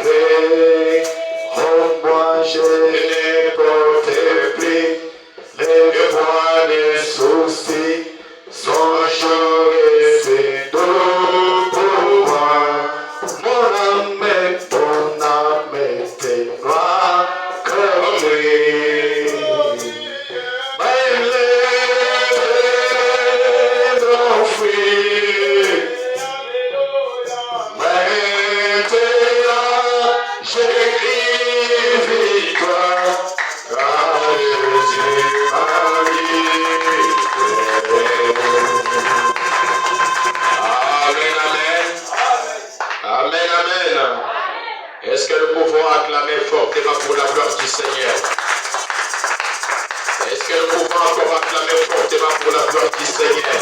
malgré, en moi je n'ai porté plus, les poids des soucis sont chauds et c'est doux pour moi. Mon âme était noire comme lui. Mais les ont fui. Maintenant, j'écris victoire, car Jésus m'a libéré. Amen, amen. Amen, amen. Est-ce que nous pouvons acclamer fortement pour la gloire du Seigneur? Est-ce que nous pouvons encore acclamer fortement pour la gloire du Seigneur?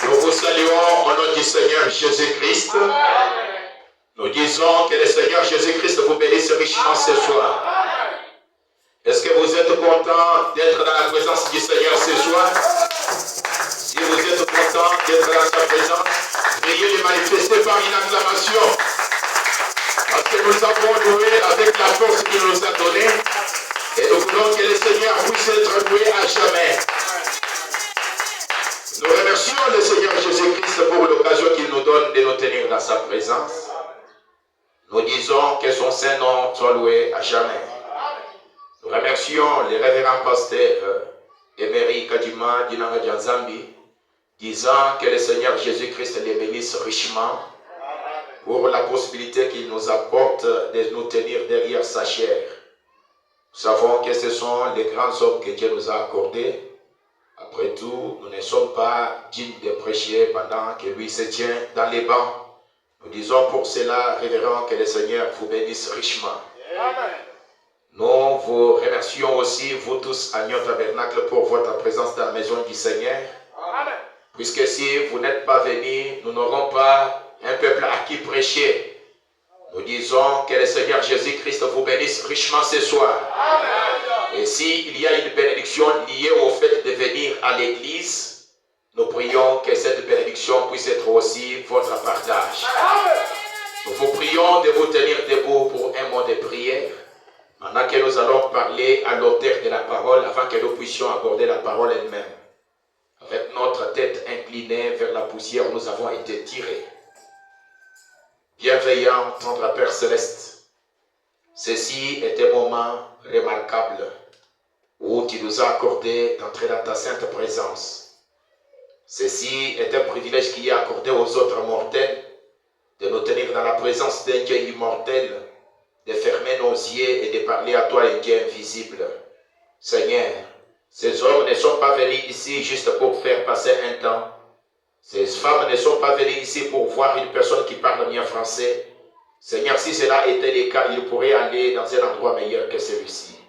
Nous vous saluons au nom du Seigneur Jésus-Christ. Nous disons que le Seigneur Jésus-Christ vous bénisse richement ce soir. Est-ce que vous êtes content d'être dans la présence du Seigneur ce soir? Si vous êtes content d'être dans sa présence, veuillez le manifester par une acclamation. Parce que nous avons loué avec la force qu'il nous a donnée. Et nous voulons que le Seigneur puisse être loué à jamais. Nous remercions le Seigneur Jésus-Christ pour l'occasion qu'il nous donne de nous tenir dans sa présence. Nous disons que son saint nom soit loué à jamais. Nous remercions les révérends pasteurs Emery Kadima Dinanga Djanzambi, disant que le Seigneur Jésus-Christ les bénisse richement pour la possibilité qu'il nous apporte de nous tenir derrière sa chair. Nous savons que ce sont les grands hommes que Dieu nous a accordés. Après tout, nous ne sommes pas dignes de prêcher pendant que lui se tient dans les bancs. Nous disons pour cela, révérend, que le Seigneur vous bénisse richement. Amen. Nous vous remercions aussi, vous tous, à Agneau Tabernacle, pour votre présence dans la maison du Seigneur. Amen. Puisque si vous n'êtes pas venus, nous n'aurons pas un peuple à qui prêcher. Nous disons que le Seigneur Jésus-Christ vous bénisse richement ce soir. Amen. Et s'il y a une bénédiction liée au fait de venir à l'église, nous prions que cette bénédiction puisse être aussi votre partage. Amen. Nous vous prions de vous tenir debout pour un mot de prière. Maintenant que nous allons parler à l'auteur de la parole, avant que nous puissions aborder la parole elle-même. Avec notre tête inclinée vers la poussière, nous avons été tirés. Bienveillant, tendre Père Céleste, ceci est un moment remarquable où tu nous as accordé d'entrer dans ta sainte présence. Ceci est un privilège qui est accordé aux autres mortels, de nous tenir dans la présence d'un Dieu immortel, de fermer nos yeux et de parler à toi, un Dieu invisible. Seigneur, ces hommes ne sont pas venus ici juste pour faire passer un temps. Ces femmes ne sont pas venues ici pour voir une personne qui parle bien français. Seigneur, si cela était le cas, ils pourraient aller dans un endroit meilleur que celui-ci.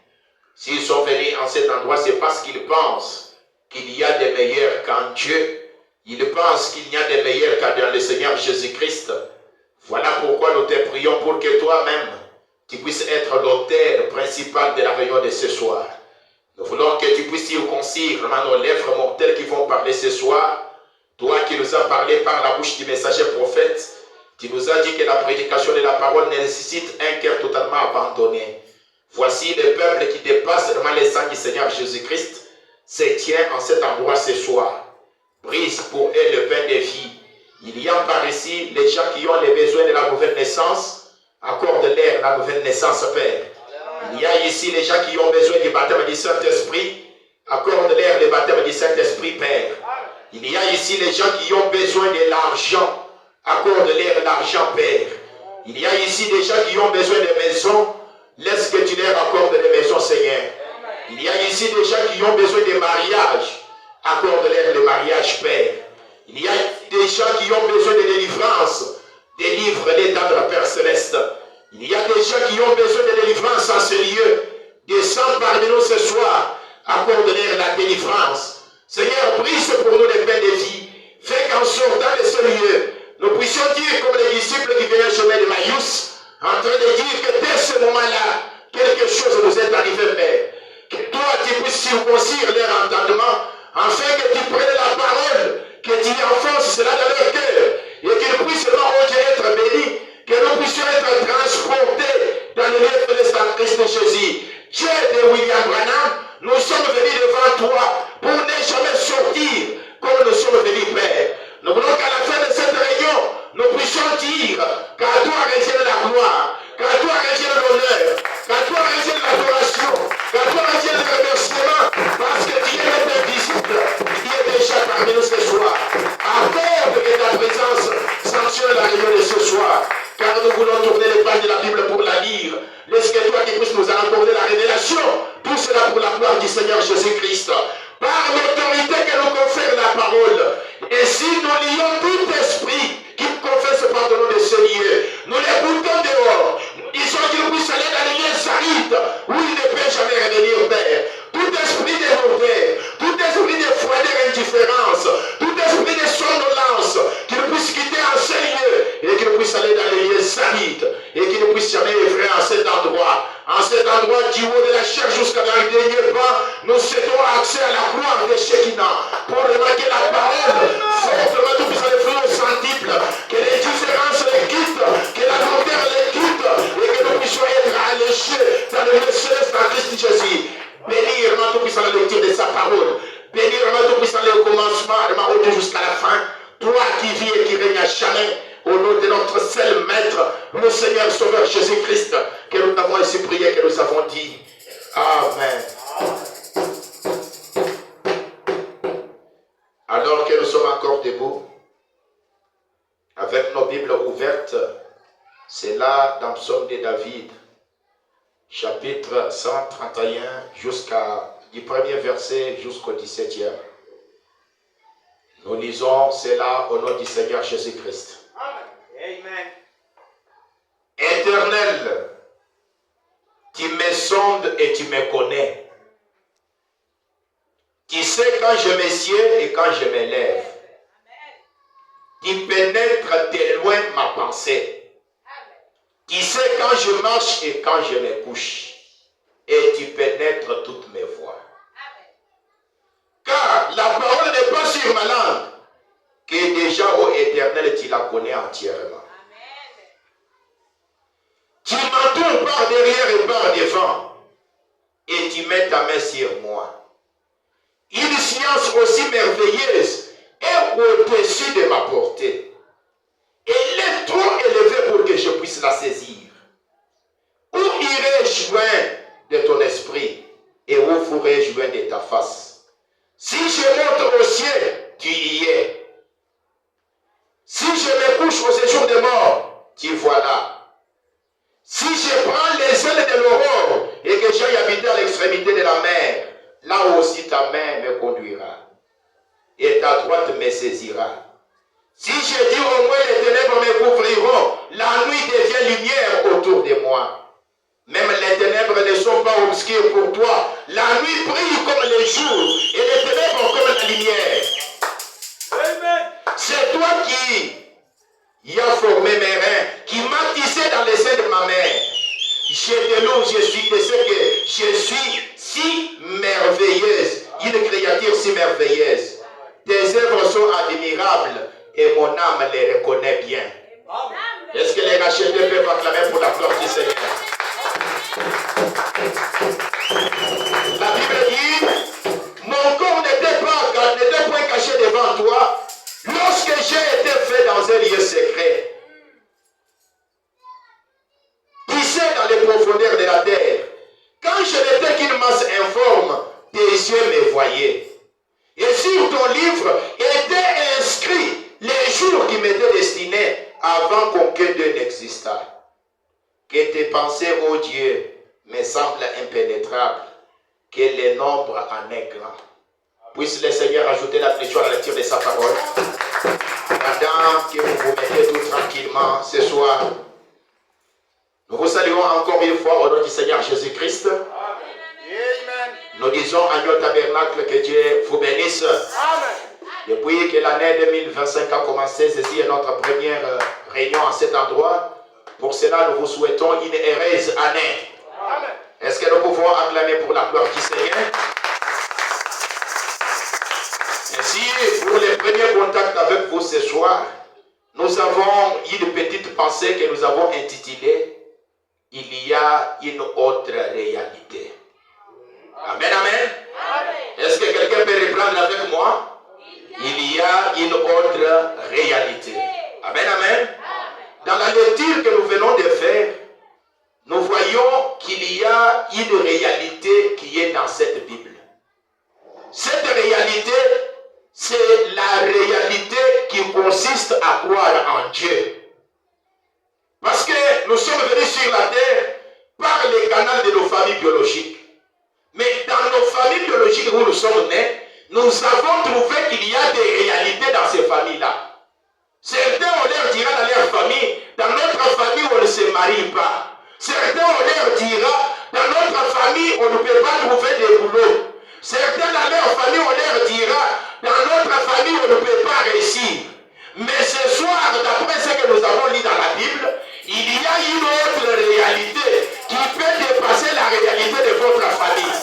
S'ils sont venus en cet endroit, c'est parce qu'ils pensent qu'il y a des meilleurs qu'en Dieu. Ils pensent qu'il y a des meilleurs qu'en le Seigneur Jésus-Christ. Voilà pourquoi nous te prions pour que toi-même, tu puisses être l'auteur principal de la réunion de ce soir. Nous voulons que tu puisses circoncire nos lèvres mortelles qui vont parler ce soir. Toi qui nous as parlé par la bouche du messager prophète, tu nous as dit que la prédication de la parole nécessite un cœur totalement abandonné. Voici le peuple qui dépasse devant le sang du Seigneur Jésus-Christ, se tient en cet endroit ce soir. Brise pour eux le pain de vie. Il y a par ici les gens qui ont les besoins de la nouvelle naissance. Accorde-leur la nouvelle naissance, Père. Il y a ici les gens qui ont besoin du baptême du Saint-Esprit. Accorde-leur le baptême du Saint-Esprit, Père. Il y a ici les gens qui ont besoin de l'argent. Accorde-leur l'argent, Père. Il y a ici des gens qui ont besoin de maisons. Laisse que tu leur accordes les maisons, Seigneur. Il y a ici des gens qui ont besoin de mariage. Accorde-leur le mariage, Père. Il y a des gens qui ont besoin de délivrance. Délivre-les dans le Père Céleste. Il y a des gens qui ont besoin de délivrance en ce lieu. Descends parmi nous ce soir. Accorde-leur la délivrance. Seigneur, brise pour nous les pains de vie. Fais qu'en sortant de ce lieu, nous puissions dire comme les disciples qui venaient au chemin de Maïus, en train de dire que dès ce moment-là, quelque chose nous est arrivé, Père. Que toi, tu puisses circoncire leur entendement, afin que tu prennes la parole, que tu enfonces cela dans leur cœur, et que toi revienne la gloire, qu'à toi revienne l'honneur, qu'à toi revienne l'adoration, qu'à toi revienne le remerciement, parce que Dieu est invisible, il est déjà parmi nous ce soir. Accorde que ta présence sanctionne la réunion de ce soir, car nous voulons tourner les pages de la Bible pour la lire. Laisse que toi qui puisses nous accorder la révélation, tout cela pour la gloire du Seigneur Jésus-Christ. Par l'autorité que nous confère la parole, et si nous lions tout esprit qui confesse par le nom de ce lieu, nous les boutons dehors, nous disons qu'il puisse aller dans les lieux arides, où il ne peut jamais revenir, Père. Tout esprit de lourdeur, tout esprit de froideur et indifférence, tout esprit de somnolence, qu'il puisse quitter en ce lieu, et qu'il puisse aller dans les lieux arides, et qu'il ne puisse jamais œuvrer en cet endroit. En cet endroit du haut de la chair jusqu'à dans le dernier pas, nous cédons accès à la gloire de Shekinah, pour remarquer la parole, fortement tout puissant les fruits sensibles, que les différences les quittent, que la lourdeur les quitte, et que nous puissions être alléchés dans le lieu céleste en Christ Jésus. Bénir vraiment tout puissant la lecture de sa parole. Bénir vraiment tout puissant le commencement, de jusqu'à la fin. Toi qui vis et qui règne à jamais, au nom de notre seul Maître, le Seigneur Sauveur Jésus-Christ, que nous avons ainsi prié, que nous avons dit. Amen. Alors que nous sommes encore debout, avec nos Bibles ouvertes, c'est là dans le psaume de David, chapitre 131, du premier verset jusqu'au 17e. Nous lisons cela au nom du Seigneur Jésus-Christ. Amen. Éternel, tu me sondes et tu me connais. Tu sais quand je m'assieds et quand je me lève. Tu pénètres de loin ma pensée. Tu sais quand je marche et quand je me couche. Et tu pénètres toutes mes voies. Car la parole n'est pas sur ma langue, que déjà, ô Éternel, tu la connais entièrement. Tu m'entoures par derrière et par devant, et tu mets ta main sur moi. Une science aussi merveilleuse est au-dessus de ma portée. Elle est trop élevée pour que je puisse la saisir. Où irai-je loin de ton esprit, et où ferai-je loin de ta face? Si je monte au ciel, tu y es. Si je me couche au séjour des morts, tu vois là. Si je prends les ailes de l'aurore et que j'aille habiter à l'extrémité de la mer, là aussi ta main me conduira et ta droite me saisira. Si je dis au moins les ténèbres me couvriront, la nuit devient lumière autour de moi. Même les ténèbres ne sont pas obscures pour toi. La nuit brille comme le jour et les ténèbres comme la lumière. Amen. C'est toi qui as formé mes reins, qui m'as tissé dans les seins de ma mère. Je te loue, je suis de ce que je suis si merveilleuse, une créature si merveilleuse. Tes œuvres sont admirables et mon âme les reconnaît bien. Est-ce que les rachetés peuvent acclamer pour la gloire du Seigneur? La Bible dit, mon corps n'était point caché devant toi lorsque j'ai été fait dans un lieu secret. Tissé dans les profondeurs de la terre. Quand je n'étais qu'une masse informe, tes yeux me voyaient. Et sur ton livre étaient inscrits les jours qui m'étaient destinés avant qu'aucun d'eux n'existât. Que tes pensées, ô Dieu, me semblent impénétrables, que le nombre en est grand. Puisse le Seigneur ajouter la lecture à la lecture de sa parole. Pendant que vous vous mettez tout tranquillement ce soir, nous vous saluons encore une fois au nom du Seigneur Jésus-Christ. Amen. Nous disons à notre tabernacle que Dieu vous bénisse. Amen. Depuis que l'année 2025 a commencé, ceci est notre première réunion à cet endroit. Pour cela, nous vous souhaitons une heureuse année. Amen. Est-ce que nous pouvons acclamer pour la gloire du Seigneur? Ainsi, pour les premiers contacts avec vous ce soir, nous avons une petite pensée que nous avons intitulée « Il y a une autre réalité ». Amen, amen. Est-ce que quelqu'un peut reprendre avec moi? Il y a une autre réalité. Amen, amen. Dans la lecture que nous une réalité qui est dans cette Bible. Cette réalité, c'est la réalité qui consiste à croire en Dieu. Parce que nous sommes venus sur la terre par les canaux de nos familles biologiques. Mais dans nos familles biologiques où nous sommes nés, nous avons trouvé qu'il y a des réalités dans ces familles-là. Certains, on leur dira dans leur famille, dans notre famille, on ne se marie pas. Certains, on leur dira, dans notre famille, on ne peut pas trouver de boulot. Certains, dans leur famille, on leur dira, dans notre famille, on ne peut pas réussir. Mais ce soir, d'après ce que nous avons lu dans la Bible, il y a une autre réalité qui peut dépasser la réalité de votre famille.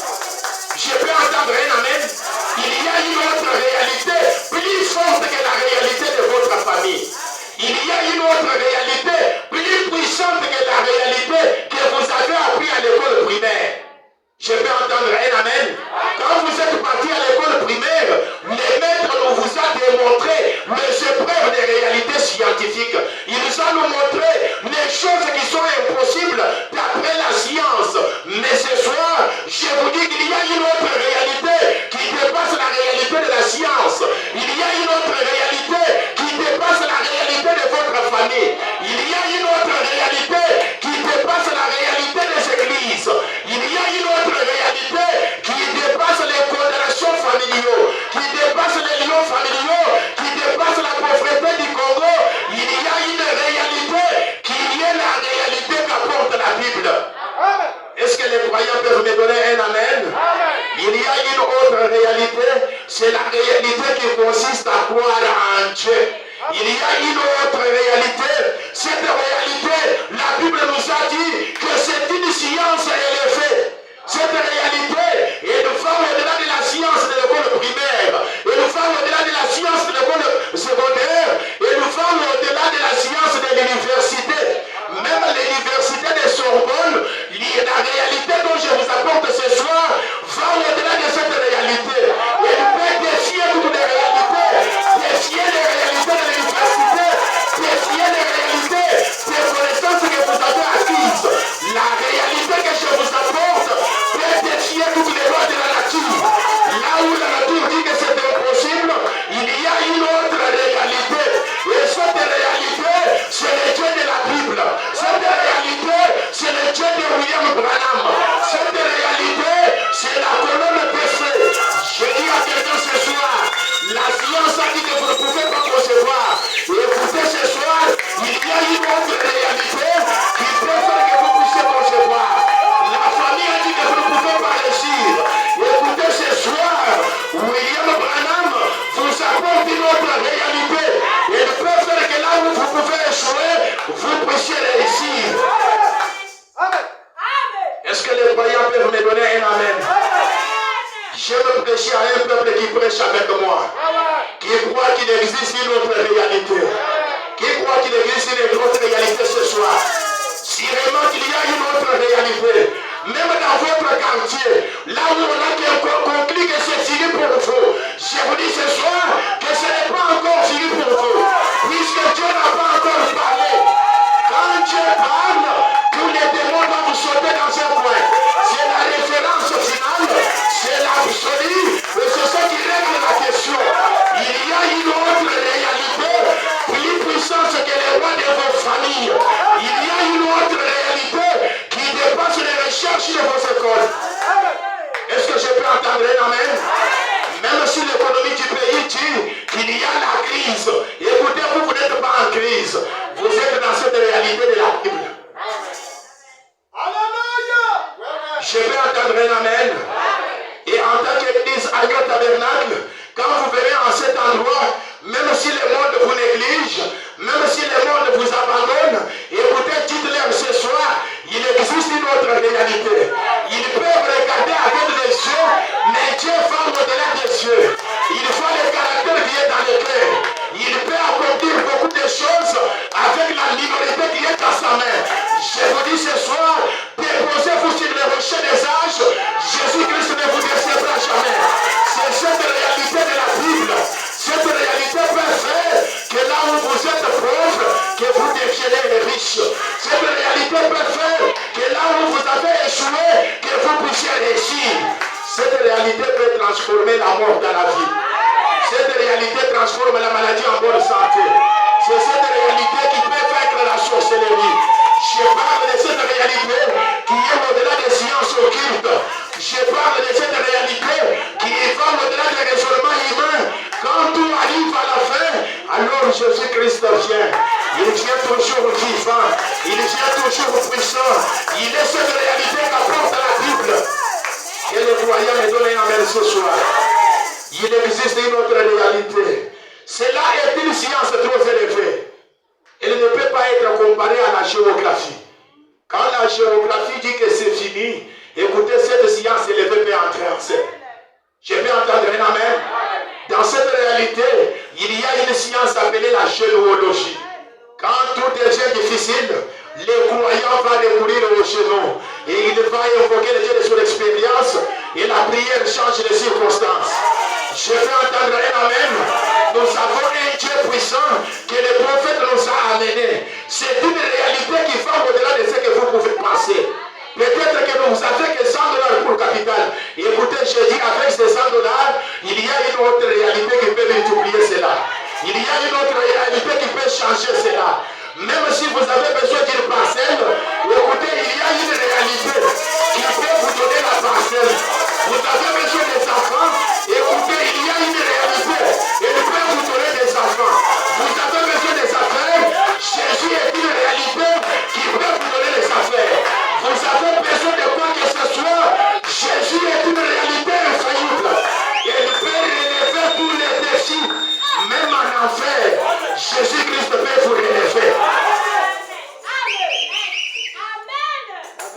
Je peux entendre un amen. Il y a une autre réalité plus forte que la réalité de votre famille. Il y a une autre réalité plus puissante que la réalité que vous avez appris à l'école primaire. Je peux entendre un amen. Quand vous êtes parti à l'école primaire, les maîtres nous vous a démontré les épreuves des réalités scientifiques. Ils nous ont nous montré les choses qui sont impossibles d'après la science. Mais ce soir, je vous dis qu'il y a une autre réalité qui dépasse la réalité de la science. Il y a une autre réalité qui dépasse la réalité de votre famille. Il y a une autre réalité qui dépasse la réalité des églises. Il y a une autre réalité qui dépasse les condamnations familiaux, qui dépasse les liens familiaux, qui dépasse la pauvreté du Congo. Il y a une réalité qui est la réalité qu'apporte la Bible. Est-ce que les croyants peuvent me donner un amen? Il y a une autre réalité, c'est la réalité qui consiste à croire en Dieu. Il y a une autre réalité. Cette réalité, la Bible nous a dit que c'est une science élevée. Cette réalité, elle va au-delà de la science de l'école primaire, elle va au-delà de la science de l'école secondaire, elle va au-delà de la science de l'université. Même l'université de Sorbonne, la réalité dont je vous apporte ce soir, va au-delà de cette réalité. Elle peut défier toutes les réalités, défier les réalités de l'université, défier les réalités des connaissances que vous avez acquises. La réalité que je vous apporte peut défier toutes les lois de la nature. Là où la nature dit que c'est impossible, il y a une autre réalité. Et cette réalité, c'est le Dieu de la Bible. Cette réalité, c'est le Dieu de William Branham. Cette réalité, c'est la colonne percée. Je dis à quelqu'un ce soir, la science a dit que vous ne pouvez pas concevoir. Et écoutez ce soir, il y a une autre réalité qui peut faire que vous puissiez concevoir. La famille a dit que vous ne pouvez pas réussir. Écoutez ce soir, William Branham vous apporte une autre réalité. Il peut faire que là où vous pouvez échouer, vous puissiez réussir. Est-ce que les croyants peuvent me donner un amen? Je veux prêcher à un peuple qui prêche avec moi, qui croit qu'il existe une autre réalité, qui croit qu'il existe une autre réalité ce soir. Si vraiment qu'il y a une autre réalité, même dans votre quartier, là où on a conclu que c'est fini pour vous, je vous dis ce soir que ce n'est pas encore fini pour vous, puisque Dieu n'a pas encore parlé. Quand Dieu parle, tous les démons vont vous sauter dans un coin. C'est la référence finale, c'est l'absolu, et c'est ça qui règle la question. Il y a une autre réalité plus puissante que les rois de vos familles. Il y a une autre réalité qui dépasse les recherches de vos écoles. Est-ce que je peux entendre un amen? Même si l'économie du pays dit qu'il y a la crise, écoutez réalité peut transformer la mort dans la vie. Cette réalité transforme la maladie en bonne santé. C'est cette réalité qui peut vaincre la sorcellerie. Je parle de cette réalité qui est au-delà des sciences occultes. Je parle de cette réalité qui va au-delà des raisonnements humains. Quand tout arrive à la fin, alors Jésus-Christ vient. Il vient toujours vivant. Il vient toujours puissant. Il est cette réalité qu'apporte la Bible. Et les croyants me donnent un amen ce soir. Il existe une autre réalité. Cela est une science trop élevée. Elle ne peut pas être comparée à la géographie. Quand la géographie dit que c'est fini, écoutez, cette science élevée peut entrer en scène. Je peux entendre un amen. Dans cette réalité, il y a une science appelée la généalogie. Quand tout devient difficile, le croyant va recourir au genou et il va invoquer le Dieu de son expérience et la prière change les circonstances. Je peux entendre un amen. Nous avons un Dieu puissant que le prophète nous a amené. C'est une réalité qui va au-delà de ce que vous pouvez penser. Peut-être que vous avez que 100 $ pour le capital. Et écoutez, je dis avec ces 100 $, il y a une autre réalité qui peut multiplier cela. Il y a une autre réalité qui peut changer cela. Même si vous avez besoin d'une parcelle, écoutez, il y a une réalité qui peut vous donner la parcelle. Vous avez besoin des enfants, écoutez, il y a une réalité. Elle peut vous donner des enfants. Vous avez besoin des affaires, Jésus est une réalité qui peut vous donner les affaires. Vous avez besoin de quoi que ce soit, Jésus est une réalité infaillible. Elle peut relever tous les défis. Même en enfer, Jésus-Christ peut vous relever.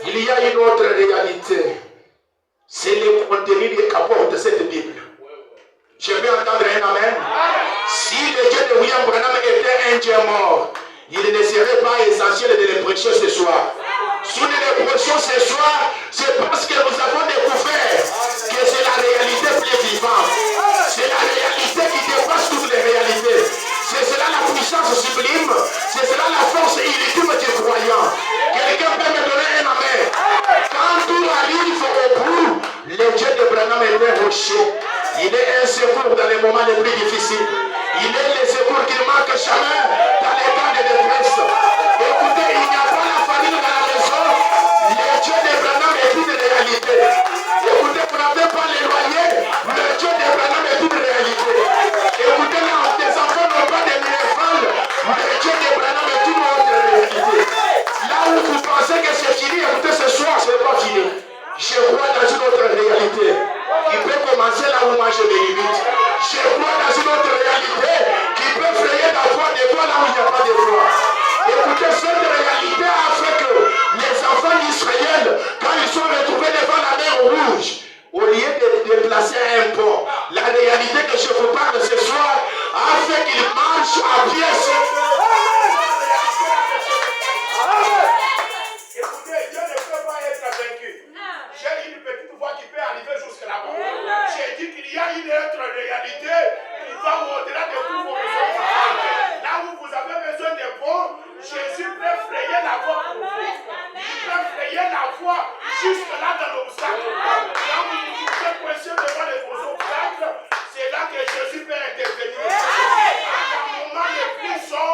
Il y a une autre réalité. C'est le contenu qu'apporte cette Bible. Je vais entendre un amen. Si le Dieu de William Branham était un Dieu mort, il ne serait pas essentiel de le prêcher ce soir. Si nous le prêchons ce soir, c'est parce que nous avons découvert que c'est la réalité plus vivante. C'est la réalité qui dépasse toutes les réalités. C'est cela la puissance sublime. C'est cela la force illégitime du croyant. Quelqu'un peut me donner un amen. Quand tout arrive au bout, le Dieu de Branham est un rocher. Il est un secours dans les moments les plus difficiles. Il est le secours qui ne manque jamais dans les temps de détresse. Écoutez, il n'y a pas la farine dans la maison. Le Dieu de Branham est une réalité. Écoutez, vous n'avez pas les loyers. Le Dieu de Branham est une réalité. Écoutez, là, tes enfants n'ont pas de minérales. Le Dieu de Branham est une autre réalité. Là où vous pensez que c'est fini, écoutez, ce soir, ce n'est pas fini. Je crois dans une autre réalité qui peut commencer là où moi je me limite. Je crois dans une autre réalité qui peut frayer la voie des voies là où il n'y a pas de voie. Écoutez, cette réalité a fait que les enfants d'Israël, quand ils sont retrouvés devant la mer rouge, au lieu de déplacer un pont, la réalité que je vous parle ce soir a fait qu'ils marchent à pied. Écoutez, Dieu ne peut pas être vaincu. J'ai une petite voix qui peut arriver jusque là-bas. J'ai dit qu'il y a une autre réalité qui va au-delà de tous vos besoins. Là où vous avez besoin de ponts, Jésus peut frayer la voie pour vous. Il peut frayer la voie jusque là dans l'obstacle. Quand vous vous êtes coincé devant les vos obstacles, c'est là que Jésus peut intervenir. À un moment le plus sombre,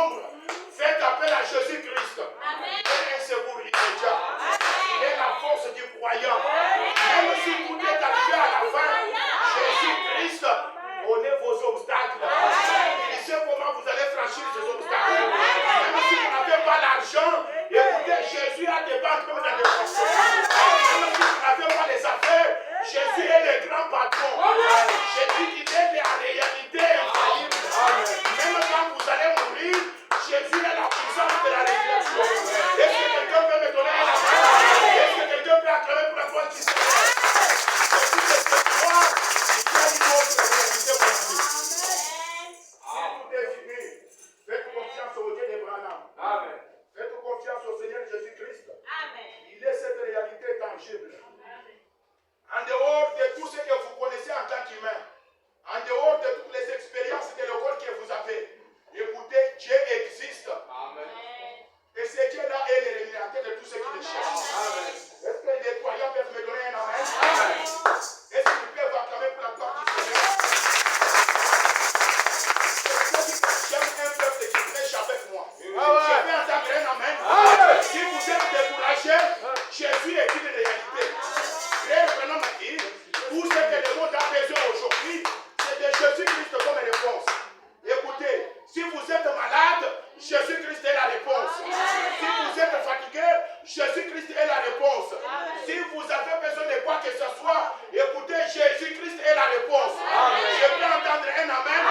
réponse. Si vous êtes fatigué, Jésus-Christ est la réponse. Si vous avez besoin de quoi que ce soit, écoutez, Jésus-Christ est la réponse. Je peux entendre un amen.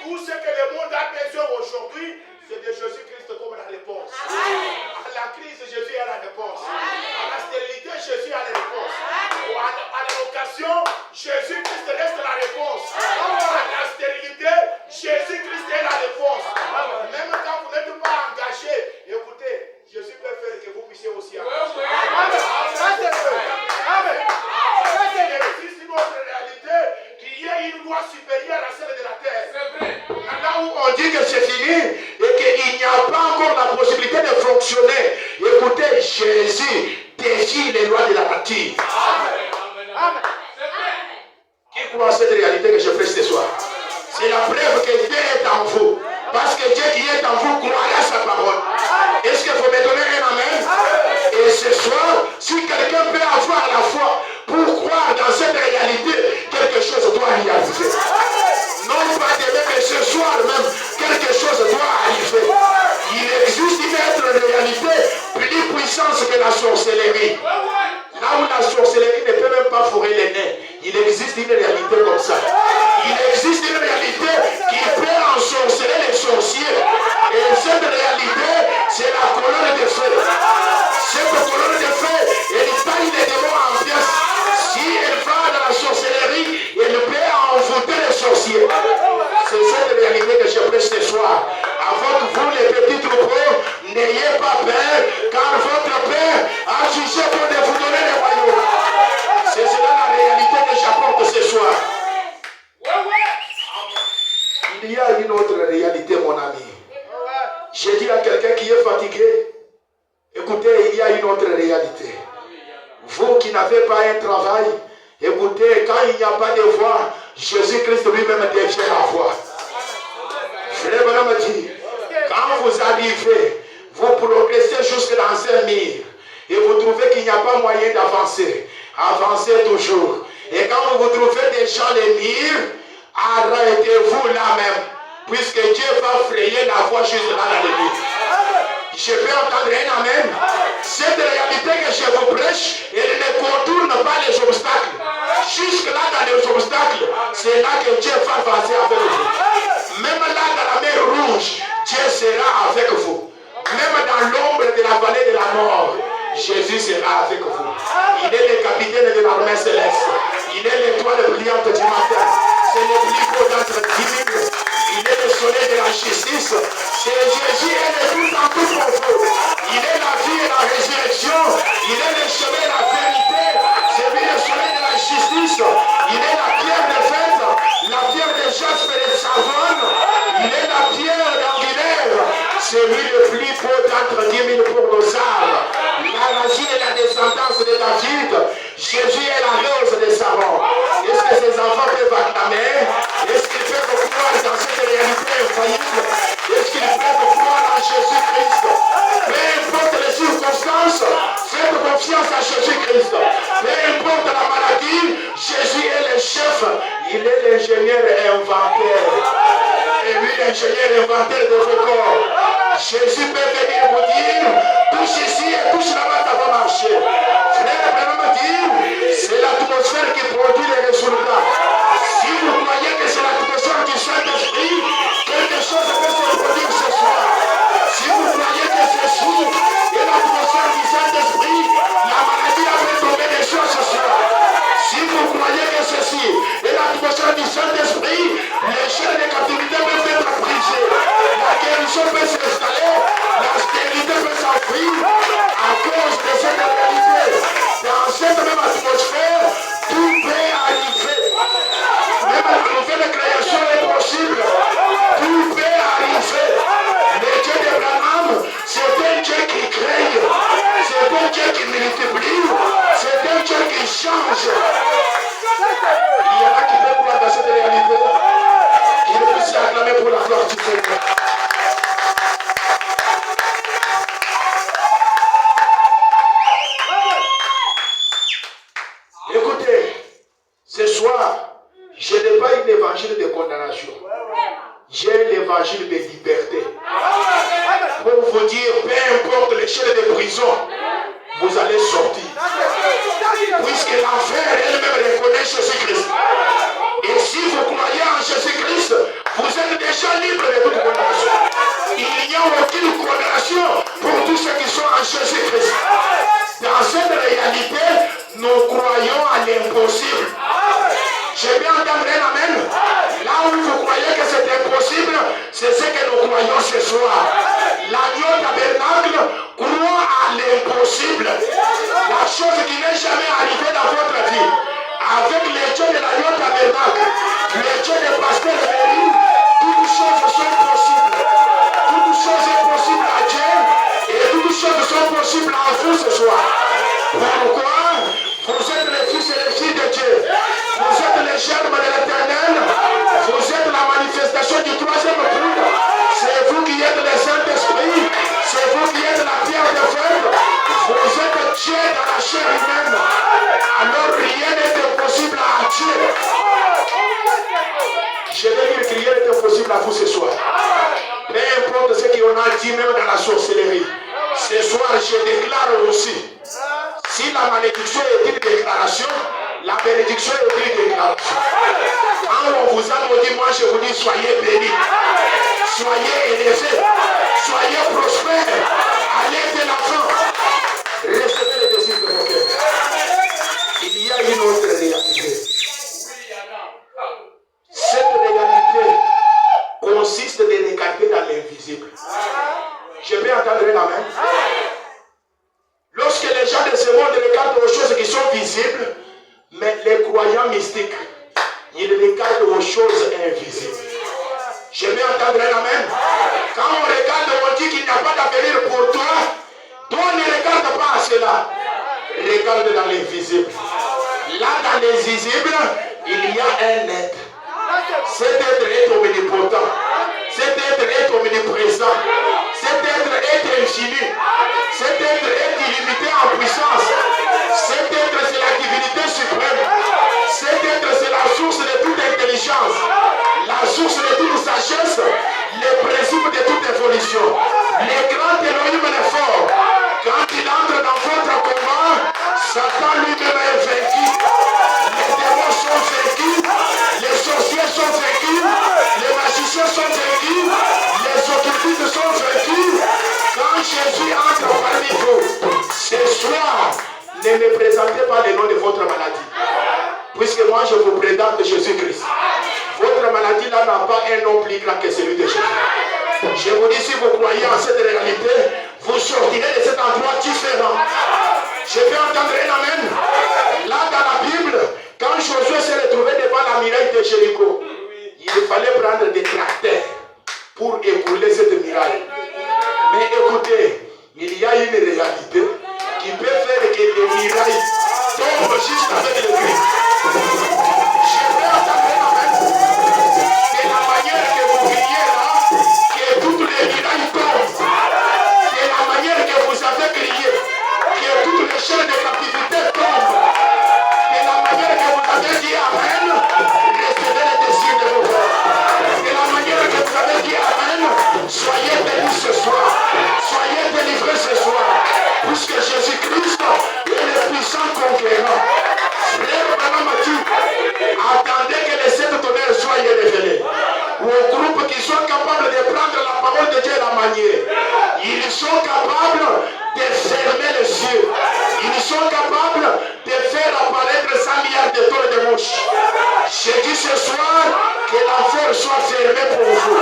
Tout ce que le monde a besoin aujourd'hui, c'est de Jésus-Christ comme la réponse. À la crise, Jésus est la réponse. À la stérilité, Jésus est la réponse. À l'occasion, Jésus-Christ reste la réponse. À la stérilité, Jésus-Christ est la réponse. Même quand vous n'êtes pas engagé, écoutez, Jésus peut faire que vous puissiez aussi engager. Amen. Il existe une autre réalité qui est une loi supérieure à celle de la terre. Là où on dit que c'est fini et qu'il n'y a pas encore la possibilité de fonctionner, écoutez, Jésus défie les lois de la nature. Amen. Qui croit à cette réalité que je prêche ce soir? C'est la preuve que Dieu est en vous. Parce que Dieu qui est en vous croit à sa parole. Est-ce qu'il faut me donner un amen? Et ce soir, si quelqu'un peut avoir la foi pour croire dans cette réalité, quelque chose doit y arriver. Non pas demain, mais ce soir même, quelque chose doit arriver. Il existe une autre réalité plus puissante que la sorcellerie. Là où la sorcellerie ne peut même pas fourrer les nez, il existe une réalité comme ça. Il existe une réalité qui peut ensorceler les sorciers. Et cette réalité, c'est la colonne de feu. Cette colonne de feu, elle taille les démons en pièces. Si elle va dans la sorcellerie, elle peut envoûter les sorciers. C'est cette réalité que je prêche ce soir. Avant que vous, les petits troupeaux, n'ayez pas peur, car votre Père a jugé pour vous donner les royaumes. C'est cela la réalité que j'apporte ce soir. Il y a une autre réalité, mon ami. J'ai dit à quelqu'un qui est fatigué, écoutez, il y a une autre réalité. Vous qui n'avez pas un travail, écoutez, quand il n'y a pas de voix, Jésus-Christ lui-même devient la voix. Frère Branham dit, quand vous arrivez, vous progressez jusque dans un mur et vous trouvez qu'il n'y a pas moyen d'avancer, avancez toujours. Et quand vous trouvez déjà les murs, arrêtez-vous là même, puisque Dieu va frayer la voie juste là dans les murs. Je peux entendre un amen. Cette réalité que je vous prêche, elle ne contourne pas les obstacles. Jusque là dans les obstacles, c'est là que Dieu va passer avec vous. Même là dans la mer rouge, Dieu sera avec vous. Même dans l'ombre de la vallée de la mort, Jésus sera avec vous. Il est le capitaine de l'armée céleste. Il est l'étoile brillante du matin. C'est le plus beau d'entre 10 000. Il est le soleil de la justice. C'est Jésus et le tout en tout pour vous. Il est la vie et la résurrection. Il est le chemin et la vérité. C'est lui le soleil de la justice. Il est la pierre de fête, la pierre de jaspe et de savane. Il est la pierre d'angulaire. C'est lui le plus beau d'entre 10 000 pour nos âmes. La racine et la descendance de David. Jésus est la rose de Saron. Est-ce que ses enfants peuvent acclamer? Est-ce qu'ils peuvent croire dans cette réalité infaillible? Est-ce qu'ils peuvent croire en Jésus-Christ? Peu importe les circonstances, faites confiance à Jésus-Christ. Peu importe la maladie, Jésus est le chef. Il est l'ingénieur inventeur. Et lui, l'ingénieur inventeur de vos corps. Jésus peut venir vous dire, touche ici et touche là-bas, ça va marcher. Frère, vraiment dire, c'est l'atmosphère qui produit les résultats. Si vous croyez que c'est l'atmosphère du Saint-Esprit, quelque chose peut se produire ce soir. Si vous croyez que ceci est l'atmosphère du Saint-Esprit, la maladie a fait tomber des choses ce soir. Si vous croyez que ceci est l'atmosphère du Saint-Esprit, les chaînes de captivité peuvent être brisées. La guérison peut s'installer, la stérilité peut s'enfuir à cause de cette réalité. Dans cette même atmosphère, tout peut arriver. Même la nouvelle création est possible. Tout peut arriver. Le Dieu d'Abraham, c'est un Dieu qui crée. C'est un Dieu qui multiplie. C'est un Dieu qui change. Il y en a qui veulent croire dans cette réalité. Qui ne puissent acclamer pour la gloire du Seigneur. Écoutez, ce soir, je n'ai pas un évangile de condamnation. J'ai l'évangile de liberté. Pour vous dire, peu importe l'échelle de prison, vous allez sortir. Puisque l'enfer elle-même reconnaît Jésus-Christ. Et si vous croyez en Jésus-Christ, vous êtes déjà libre de toute condamnation. Il n'y a aucune condamnation pour tous ceux qui sont en Jésus-Christ. Dans cette réalité, nous croyons à l'impossible. J'ai bien entendu un amen. Là où vous croyez que c'est impossible, c'est ce que nous croyons ce soir. L'agneau tabernacle croit à l'impossible. La chose qui n'est jamais arrivée dans votre vie. Avec les dieux de l'agneau tabernacle, les dieux des pasteurs de Béry, toutes choses sont possibles. Toutes choses sont possibles à Dieu et toutes choses sont possibles à vous ce soir. Pourquoi? Vous êtes les fils et les filles de Dieu. Vous êtes les germes de l'Éternel. Vous êtes la manifestation du troisième fruit. C'est vous qui êtes le Saint-Esprit. C'est vous qui êtes la pierre de feu. Vous êtes Dieu dans la chair humaine. Alors rien n'est impossible à Dieu. Je vais dire que rien n'est impossible à vous ce soir. Peu importe ce qu'on a dit même dans la sorcellerie. Ce soir, je déclare aussi. Si la malédiction est une déclaration, la bénédiction est une déclaration. Quand on vous a maudit, moi je vous dis, soyez bénis. Soyez élevés. Soyez prospères. Allez de l'enfant. Recevez les désirs de vos cœurs. Il y a une autre réalité. Cette réalité consiste de regarder dans l'invisible. Je peux entendre la main. Lorsque les gens de ce monde regardent aux choses qui sont visibles, mais les croyants mystiques, ils regardent aux choses invisibles. Je peux entendre un amen. Quand on regarde, on dit qu'il n'y a pas d'avenir pour toi. Toi, ne regarde pas à cela. Regarde dans l'invisible. Là, dans l'invisible, il y a un être. Cet être est omnipotent. Cet être est omniprésent. Cet être est infini. Cet être est illimité en puissance. Cet être, c'est la divinité suprême. Cet être, c'est la source de toute intelligence. La source de toute sagesse. Le principe de toute évolution. Le grand Elohim est fort. Quand il entre dans votre combat, Satan lui-même est vaincu. Les démons sont vaincus. Les sorciers sont vaincus. Les magiciens sont vaincus. Les occultistes sont vaincus. Quand Jésus entre parmi vous, ce soir, ne me présentez pas le nom de votre maladie. Puisque moi je vous présente Jésus-Christ. Votre maladie là n'a pas un nom plus grand que celui de Jésus. Je vous dis, si vous croyez en cette réalité, vous sortirez de cet endroit différent. Je peux entendre un amen. Là dans la Bible, quand Josué s'est retrouvé devant la muraille de Jéricho, il fallait prendre des tracteurs pour écouler cette muraille. Mais écoutez, il y a une réalité qui peut faire que les murailles tombent juste avec le Christ. Je peux entendre un amen. C'est la manière que vous criez là, que toutes les murailles tombent. C'est la manière que vous avez crié, que toutes les chaînes de captivité tombent. C'est la manière que vous avez dit amen, recevez les désirs de vos cœurs. C'est la manière que vous avez dit amen, soyez bénis ce soir, soyez délivrés ce soir, puisque Jésus-Christ est le puissant conquérant. Frère Banamati, attendez que les sept tonnerres soient révélés. Aux groupes qui sont capables de prendre la parole de Dieu et la manier. Ils sont capables de fermer les yeux. Ils sont capables de faire apparaître 100 milliards de tonnes de mouches. Je dis ce soir que l'enfer soit fermé pour vous.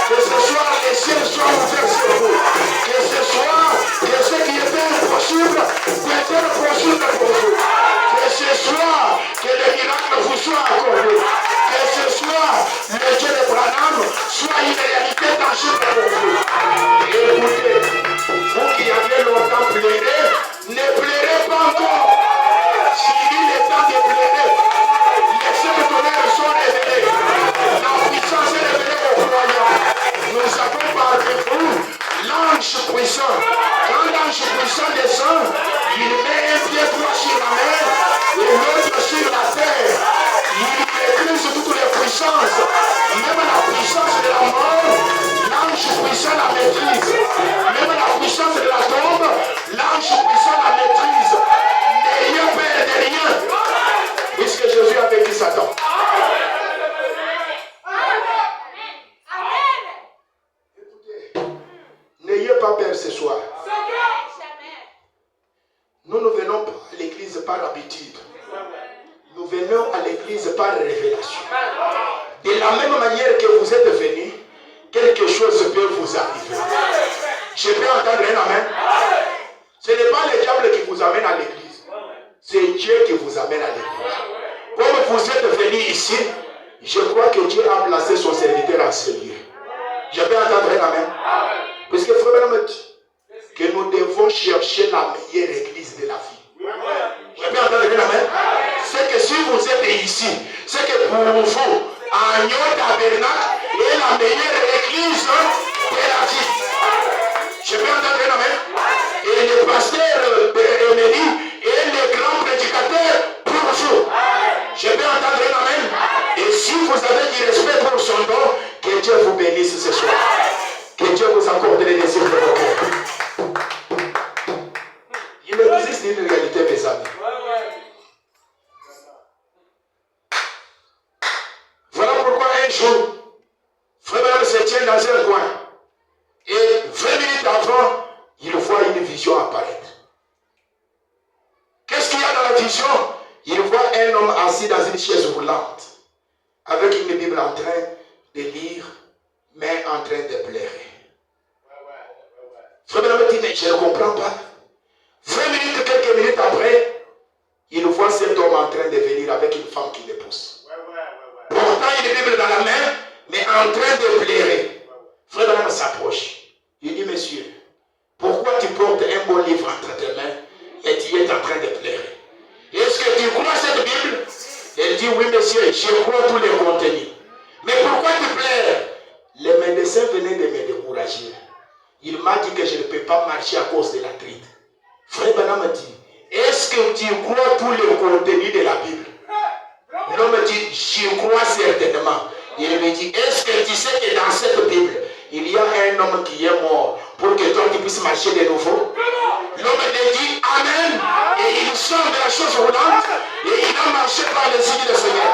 Que ce soir les cieux soient ouverts sur vous. Que ce soir que ce qui était impossible devienne possible pour vous. Que ce soir que les miracles vous soient accordés. Que ce soir le Dieu de Branham soit une réalité tangible pour vous. Écoutez, vous qui avez longtemps pleuré, ne pleurez pas encore. S'il est temps de pleurer, les sept tonnerres sont révélés. La puissance est révélée aux croyants. Nous avons parmi vous l'ange l'ange puissant, quand l'ange puissant descend, il met un pied droit sur la mer et l'autre sur la terre. Il maîtrise toutes les puissances, même la puissance de la mort, l'ange puissant la maîtrise. Même la puissance de la tombe, l'ange puissant la maîtrise. N'ayez peur de rien, puisque Jésus a vaincu Satan. N'ayez pas peur ce soir. Nous ne venons pas à l'église par habitude. Nous venons à l'église par révélation. De la même manière que vous êtes venus, quelque chose peut vous arriver. Je peux entendre un amen. Ce n'est pas le diable qui vous amène à l'église. C'est Dieu qui vous amène à l'église. Comme vous êtes venus ici, je crois que Dieu a placé son serviteur en ce lieu. Je peux entendre un amen. Parce que frère me dit que nous devons chercher la meilleure église de la vie. Je peux entendre un amen. C'est que si vous êtes ici, c'est que pour vous, Agneau Tabernacle est la meilleure église de la vie. Je peux entendre un amen. Et le pasteur Emery est le grand prédicateur pour vous. Je peux entendre un amen. Et si vous avez du respect pour son nom, que Dieu vous bénisse ce soir. Que Dieu vous accorde les désirs de vos cœurs. Il existe une réalité, mes amis. Voilà pourquoi un jour, Frère se tient dans un coin. Et 20 minutes avant, il voit une vision apparaître. Qu'est-ce qu'il y a dans la vision? Il voit un homme assis dans une chaise roulante, avec une Bible en train de lire, mais en train de pleurer. Frère me dit, mais je ne comprends pas. 20 minutes, quelques minutes après, il voit cet homme en train de venir avec une femme qui le pousse. Portant une Bible dans la main, mais en train de pleurer. Frère Branham s'approche. Il dit, monsieur, pourquoi tu portes un bon livre entre tes mains et tu es en train de pleurer? Est-ce que tu crois cette Bible? Elle dit, oui monsieur, je crois tous les contenus. Mais pourquoi tu pleures? Le médecin venait de me décourager. Il m'a dit que je ne peux pas marcher à cause de la l'arthrite. Frère Branham dit, est-ce que tu crois tous les contenus de la Bible? L'homme dit, j'y crois certainement. Il lui dit, est-ce que tu sais que dans cette Bible, il y a un homme qui est mort pour que toi tu puisses marcher de nouveau? L'homme lui dit, amen. Et il sort de la chose roulante et il a marché par les signes du Seigneur.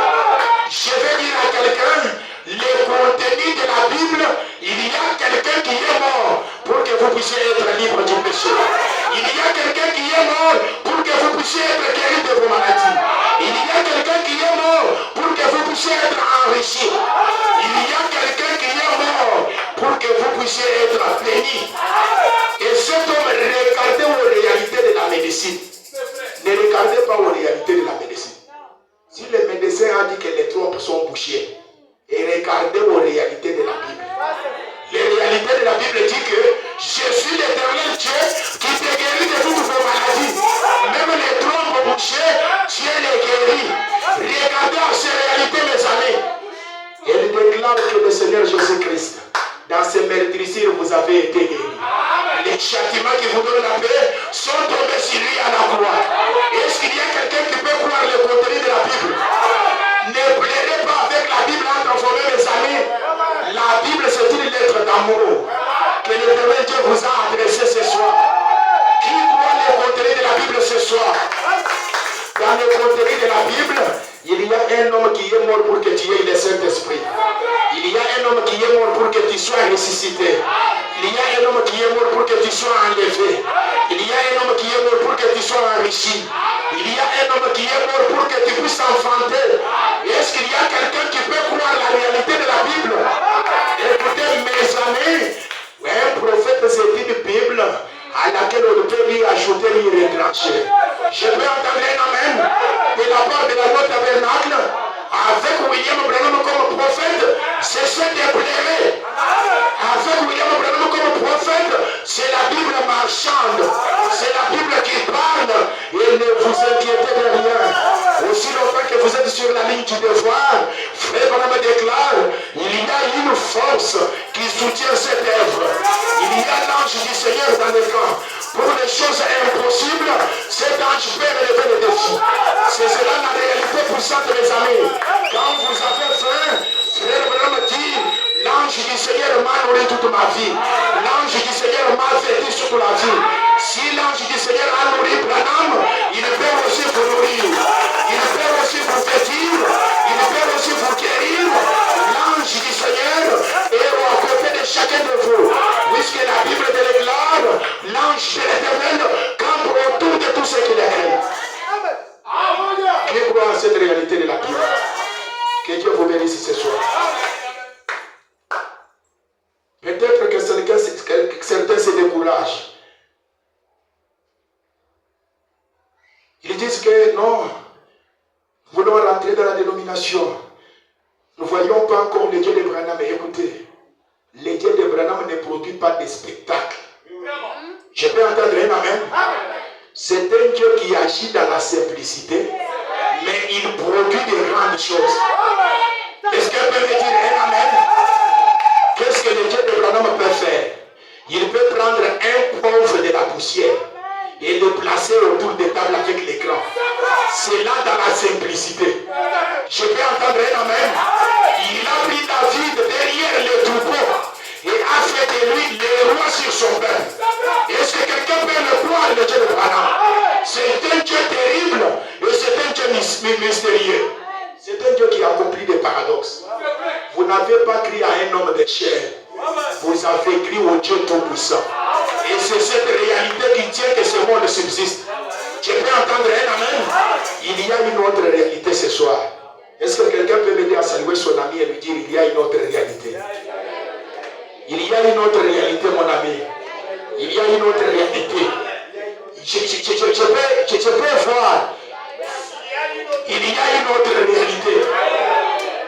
Je vais dire à quelqu'un, le contenu de la Bible, il y a quelqu'un qui est mort pour que vous puissiez être libre du péché. Il y a quelqu'un qui est mort pour que vous puissiez être guéri de vos maladies. Il y a quelqu'un qui est mort pour que vous puissiez être enrichi. Il y a quelqu'un qui est mort pour que vous puissiez être béni. Et cet homme, regardez aux réalités de la médecine. Ne regardez pas aux réalités de la médecine. Si le médecin a dit que les trompes sont bouchées, et regardez aux réalités de la Bible. Les réalités de la Bible disent que je suis l'éternel Dieu qui te guérit de toutes vos maladies. Même les trompes bouchées, Dieu les guérit. Regardez à ces réalités, mes amis. Elle déclare que le Seigneur Jésus-Christ, dans ses meurtrissures, vous avez été guéris. Les châtiments qui vous donnent la paix sont tombés sur lui à la croix. Est-ce qu'il y a quelqu'un qui peut croire le contenu de la Bible? Ne pleurez pas avec la Bible entre vos mains, mes amis. La Bible, c'est une lettre d'amour que l'Éternel Dieu vous a adressée ce soir. Qui croit le contenu de la Bible ce soir? Dans le contenu de la Bible, il y a un homme qui est mort pour que tu aies le Saint-Esprit. Il y a un homme qui est mort pour que tu sois ressuscité. Il y a un homme qui est mort pour que tu sois enlevé. Il y a un homme qui est mort pour que tu sois enrichi. Il y a un homme qui est mort pour que tu puisses enfanter. Est-ce qu'il y a quelqu'un qui peut croire la réalité de la Bible? Écoutez, mes amis, un prophète, c'est une Bible à laquelle on peut lui ajouter, lui retrancher. Je peux entendre un amen de la part de la loi tabernacle avec William Branham comme prophète, c'est ce qui est plairé. Avec William Branham comme prophète, c'est la Bible marchande, c'est la Bible qui parle, et ne vous inquiétez de rien. Aussi longtemps que vous êtes sur la ligne du devoir, Frère Branham déclare, il y a une force qui soutient cette œuvre. Il y a l'ange l'ange du Seigneur dans les camps. Pour les choses impossibles, cet ange peut relever les défis. C'est cela la réalité puissante, mes amis. Quand vous avez faim, frère Branham dit, l'ange du Seigneur m'a nourri toute ma vie. L'ange du Seigneur m'a vêtu toute la vie. Si l'ange du Seigneur a nourri Branham, il peut aussi vous nourrir. Il peut aussi vous vêtir. Il peut aussi vous guérir. L'ange du Seigneur est au côté de chacun de vous. Puisque la Bible déclare, l'ange de l'Éternel campe autour de tous ceux qui l'écrivent. Qui croit à cette réalité de la Bible? Que Dieu vous bénisse ce soir. Peut-être que certains se découragent. Ils disent que non, nous voulons rentrer dans la dénomination. Nous ne voyons pas encore le Dieu de Branham. Mais écoutez, le Dieu de Branham ne produit pas de spectacle. Je peux entendre un amen? C'est un Dieu qui agit dans la simplicité, mais il produit de grandes choses. Est-ce qu'elle peut me dire un amen? Qu'est-ce que le Dieu de Branham peut faire? Il peut prendre un pauvre de la poussière et le placer autour des tables avec l'écran. C'est là dans la simplicité. Je peux entendre un amen? Il a pris David derrière les troupeaux et a fait de lui le roi sur son peuple. Est-ce que quelqu'un peut le croire, le Dieu de Branham? C'est un Dieu terrible et c'est un Dieu mystérieux. C'est un Dieu qui accomplit des paradoxes. Vous n'avez pas crié à un homme de chair. Vous avez crié au Dieu Tout-Puissant. Et c'est cette réalité qui tient que ce monde subsiste. Je peux entendre un amen? Il y a une autre réalité ce soir. Est-ce que quelqu'un peut m'aider à saluer son ami et lui dire il y a une autre réalité? Il y a une autre réalité, mon ami. Il y a une autre réalité. Je peux voir. Il y a une autre réalité.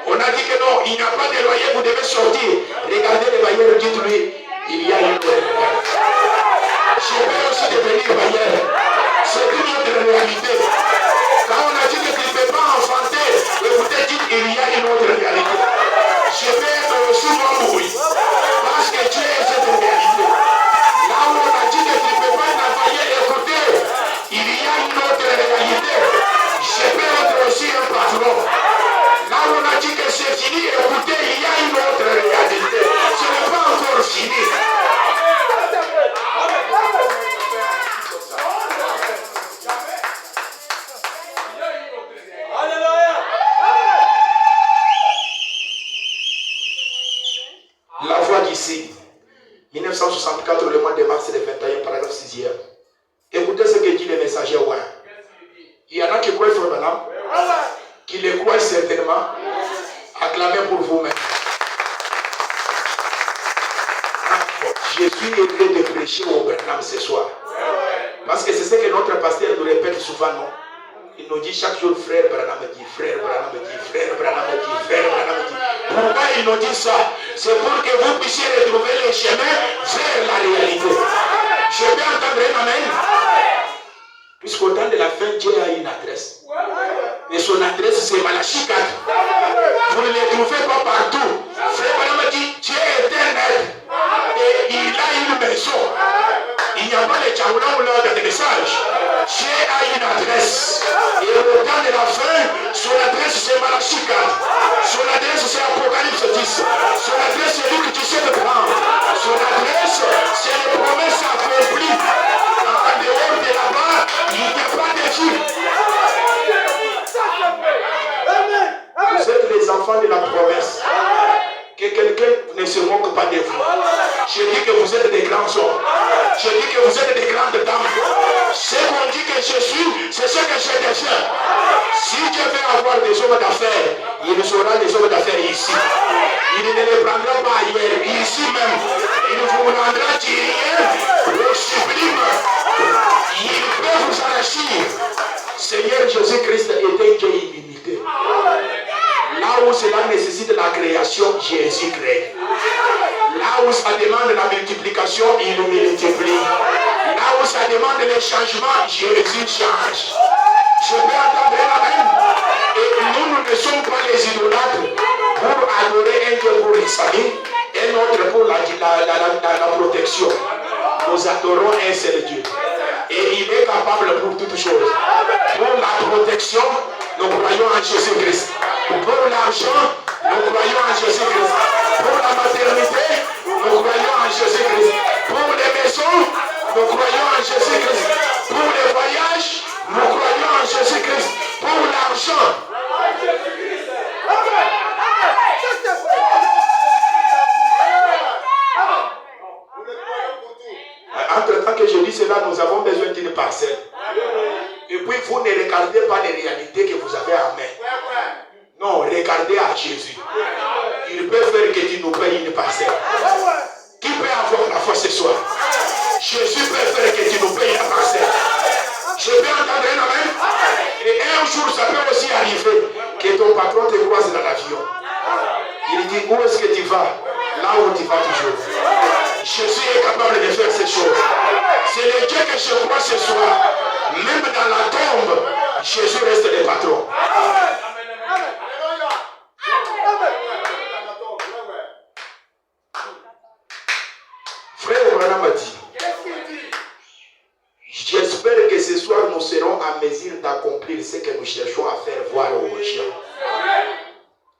On a dit que non, il n'y a pas de loyer, vous devez sortir. Regardez les bailleurs, dites-lui, il y a une autre réalité. Je peux aussi devenir bailleur. C'est une autre réalité. Quand on a dit que tu ne peux pas enfanter, vous te dites il y a une autre réalité. Je peux être aussi membre, parce que tu es cette réalité. Là où on a dit que tu ne peux pas travailler, écoutez, il y a une autre réalité. Je peux être aussi un patron. Là où on a dit que c'est fini, écoutez, il y a une autre réalité. Ce n'est pas encore fini. La voix d'ici, 1964, le mois de mars, le 21, paragraphe 6e. Écoutez ce que dit le messager Ouin. Il y en a qui croient Frère Branham, qui le croient certainement. Acclamez pour vous-même. Je suis aidé de prêcher au Branham ce soir. Parce que c'est ce que notre pasteur nous répète souvent, non? Il nous dit chaque jour, frère Branham dit, frère Branham dit, frère Branham dit, frère Branham dit. Pourquoi il nous dit ça? C'est pour que vous puissiez retrouver le chemin vers la réalité. Je peux entendre un amen? Puisqu'au temps de la fin, Dieu a une adresse. Et son adresse, c'est Malachie 4. Vous ne le trouvez pas partout. Frère Branham dit, Dieu est éternel. Et il a une maison. Il n'y a pas de tchaoula ou de message. Dieu a une adresse. Et au temps de la fin, son adresse c'est Malachie 4. Son adresse c'est Apocalypse 10. Son adresse c'est Luc 17:30. Son adresse c'est les promesses accomplies. En dehors de là-bas, il n'y a pas de vie. Vous êtes les enfants de la promesse. Que quelqu'un ne se moque pas de vous. Je dis que vous êtes des grands hommes. Je dis que vous êtes des grandes dames. Ce qu'on dit que je suis, c'est ce que je deviens. Si Dieu veut avoir des hommes d'affaires, il aura des hommes d'affaires ici. Il ne les prendra pas ailleurs, ici même. Il vous rendra du rien au sublime. Il peut vous enrichir. Seigneur Jésus-Christ est un Dieu illimité. Là où cela nécessite la création, Jésus crée. Là où ça demande la multiplication, il multiplie. Là où ça demande le changement, Jésus change. Je peux entendre l'amen. Et nous ne sommes pas les idolâtres pour adorer un Dieu pour les salut et un autre pour la protection. nous adorons un seul Dieu. Et il est capable pour toutes choses. Pour la protection, nous croyons en Jésus-Christ. Pour l'argent, nous croyons en Jésus-Christ. Pour la maternité, nous croyons en Jésus-Christ. Pour les maisons, nous croyons en Jésus-Christ. Pour les voyages, nous croyons en Jésus-Christ. Pour l'argent. Entre-temps que je dis cela, nous avons besoin d'une parcelle. Et puis vous ne regardez pas les réalités que vous avez en main. Non, regardez à Jésus. Il peut faire que tu nous payes une parcelle. Qui peut avoir la foi ce soir? Jésus peut faire que tu nous payes la parcelle. Je peux entendre un amen. Et un jour, ça peut aussi arriver que ton patron te croise dans l'avion. Il dit, où est-ce que tu vas? Là où tu vas toujours. Jésus est capable de faire ces choses. C'est le Dieu que je crois ce soir. Même dans la tombe, Jésus reste le patron. Frère Branham m'a dit, j'espère que ce soir nous serons en mesure d'accomplir ce que nous cherchons à faire voir aux gens.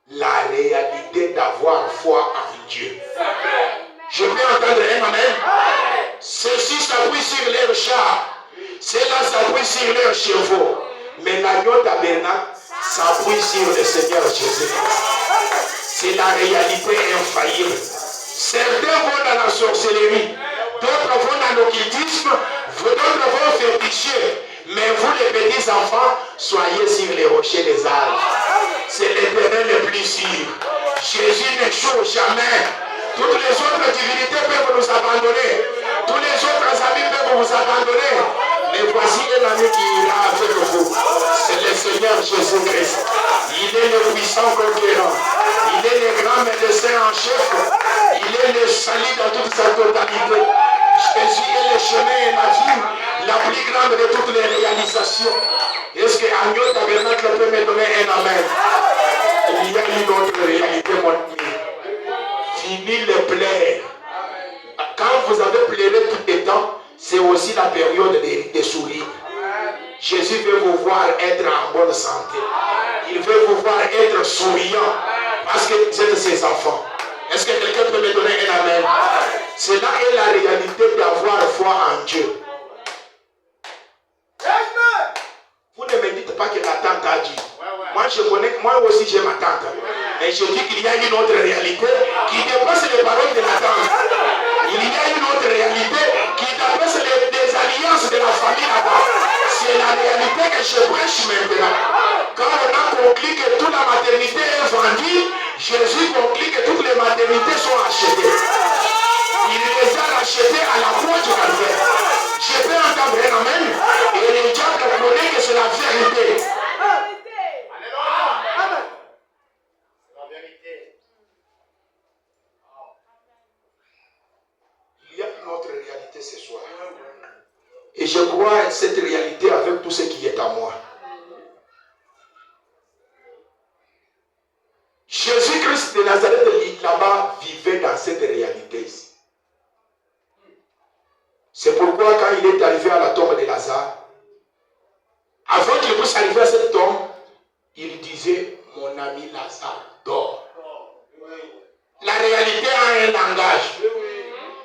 La réalité d'avoir foi en Dieu. Je peux entendre un amen. Ceux-ci s'appuient sur leurs chars. Ceux-là s'appuient sur leurs chevaux. Mais l'agneau tabernacle s'appuie sur le Seigneur Jésus-Christ. C'est la réalité infaillible. Certains vont dans la sorcellerie. D'autres vont dans l'occultisme. D'autres vont féticher. Mais vous les petits enfants, soyez sur les rochers des âges. C'est l'Éternel le plus sûr. Jésus n'échoue jamais. Toutes les autres divinités peuvent nous abandonner. Tous les autres amis peuvent vous abandonner. Mais voici un ami qui ira avec vous. C'est le Seigneur Jésus-Christ. Il est le puissant conquérant. Il est le grand médecin en chef. Il est le salut dans toute sa totalité. Jésus est le chemin et la vie, la plus grande de toutes les réalisations. Est-ce que Agneau Tabernacle peut me donner un amen? Il y a une autre réalité, mon ami. Fini le plaire. Quand vous avez pleuré tout le temps, c'est aussi la période des sourires. Jésus veut vous voir être en bonne santé. Il veut vous voir être souriant parce que vous êtes ses enfants. Est-ce que quelqu'un peut me donner un amen? Cela est la réalité d'avoir foi en Dieu. Vous ne me dites pas que la tante a dit. Moi aussi j'ai ma tante. Mais je dis qu'il y a une autre réalité qui dépasse les paroles de la tante. Il y a une autre réalité qui dépasse les alliances de la famille là-bas. C'est la réalité que je prêche maintenant. Quand on a conclu que toute la maternité est vendue, Jésus conclut que toutes les maternités sont achetées. Il les a rachetées à la croix du calvaire. Je peux entendre un amen. Et le diable connaît que c'est la vérité. Il y a une autre réalité ce soir. Et je crois à cette réalité avec tout ce qui est à moi. Jésus-Christ de Nazareth, là-bas, vivait dans cette réalité ici. C'est pourquoi quand il est arrivé à la tombe de Lazare, avant qu'il puisse arriver à cette tombe, il disait, mon ami Lazare dort. La réalité a un langage.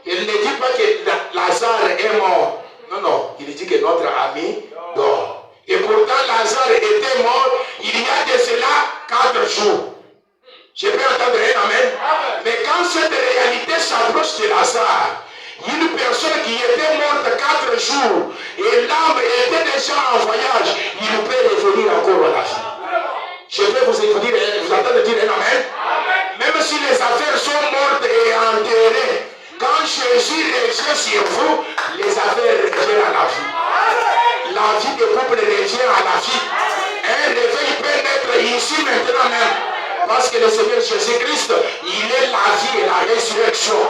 Il ne dit pas que Lazare est mort. Non, non. Il dit que notre ami dort. Et pourtant, Lazare était mort il y a de cela 4 jours. Je peux entendre un amen. Mais quand cette réalité s'approche de Lazare, une personne qui était morte 4 jours et l'âme était déjà en voyage, il peut revenir encore à la vie. Je peux vous entendre dire un amen. Même si les affaires sont mortes et enterrées, quand Jésus revient sur vous, les affaires reviennent à la vie. La vie de couple revient à la vie. Un réveil peut naître ici maintenant même. Parce que le Seigneur Jésus-Christ, il est la vie et la résurrection.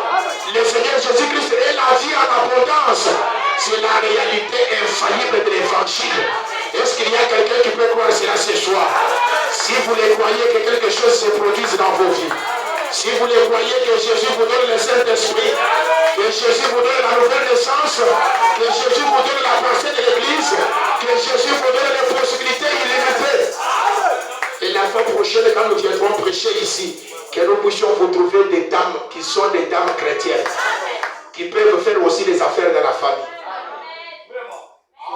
Le Seigneur Jésus-Christ est la vie en abondance. C'est la réalité infaillible de l'évangile. Est-ce qu'il y a quelqu'un qui peut croire cela ce soir? Si vous le croyez, que quelque chose se produise dans vos vies. Si vous le croyez, que Jésus vous donne le Saint-Esprit, que Jésus vous donne la nouvelle naissance, que Jésus vous donne la pensée de l'Église, que Jésus vous donne les possibilités illimitées. Et la fois prochaine, quand nous viendrons prêcher ici, que nous puissions vous trouver des dames qui sont des dames chrétiennes, qui peuvent faire aussi les affaires de la famille.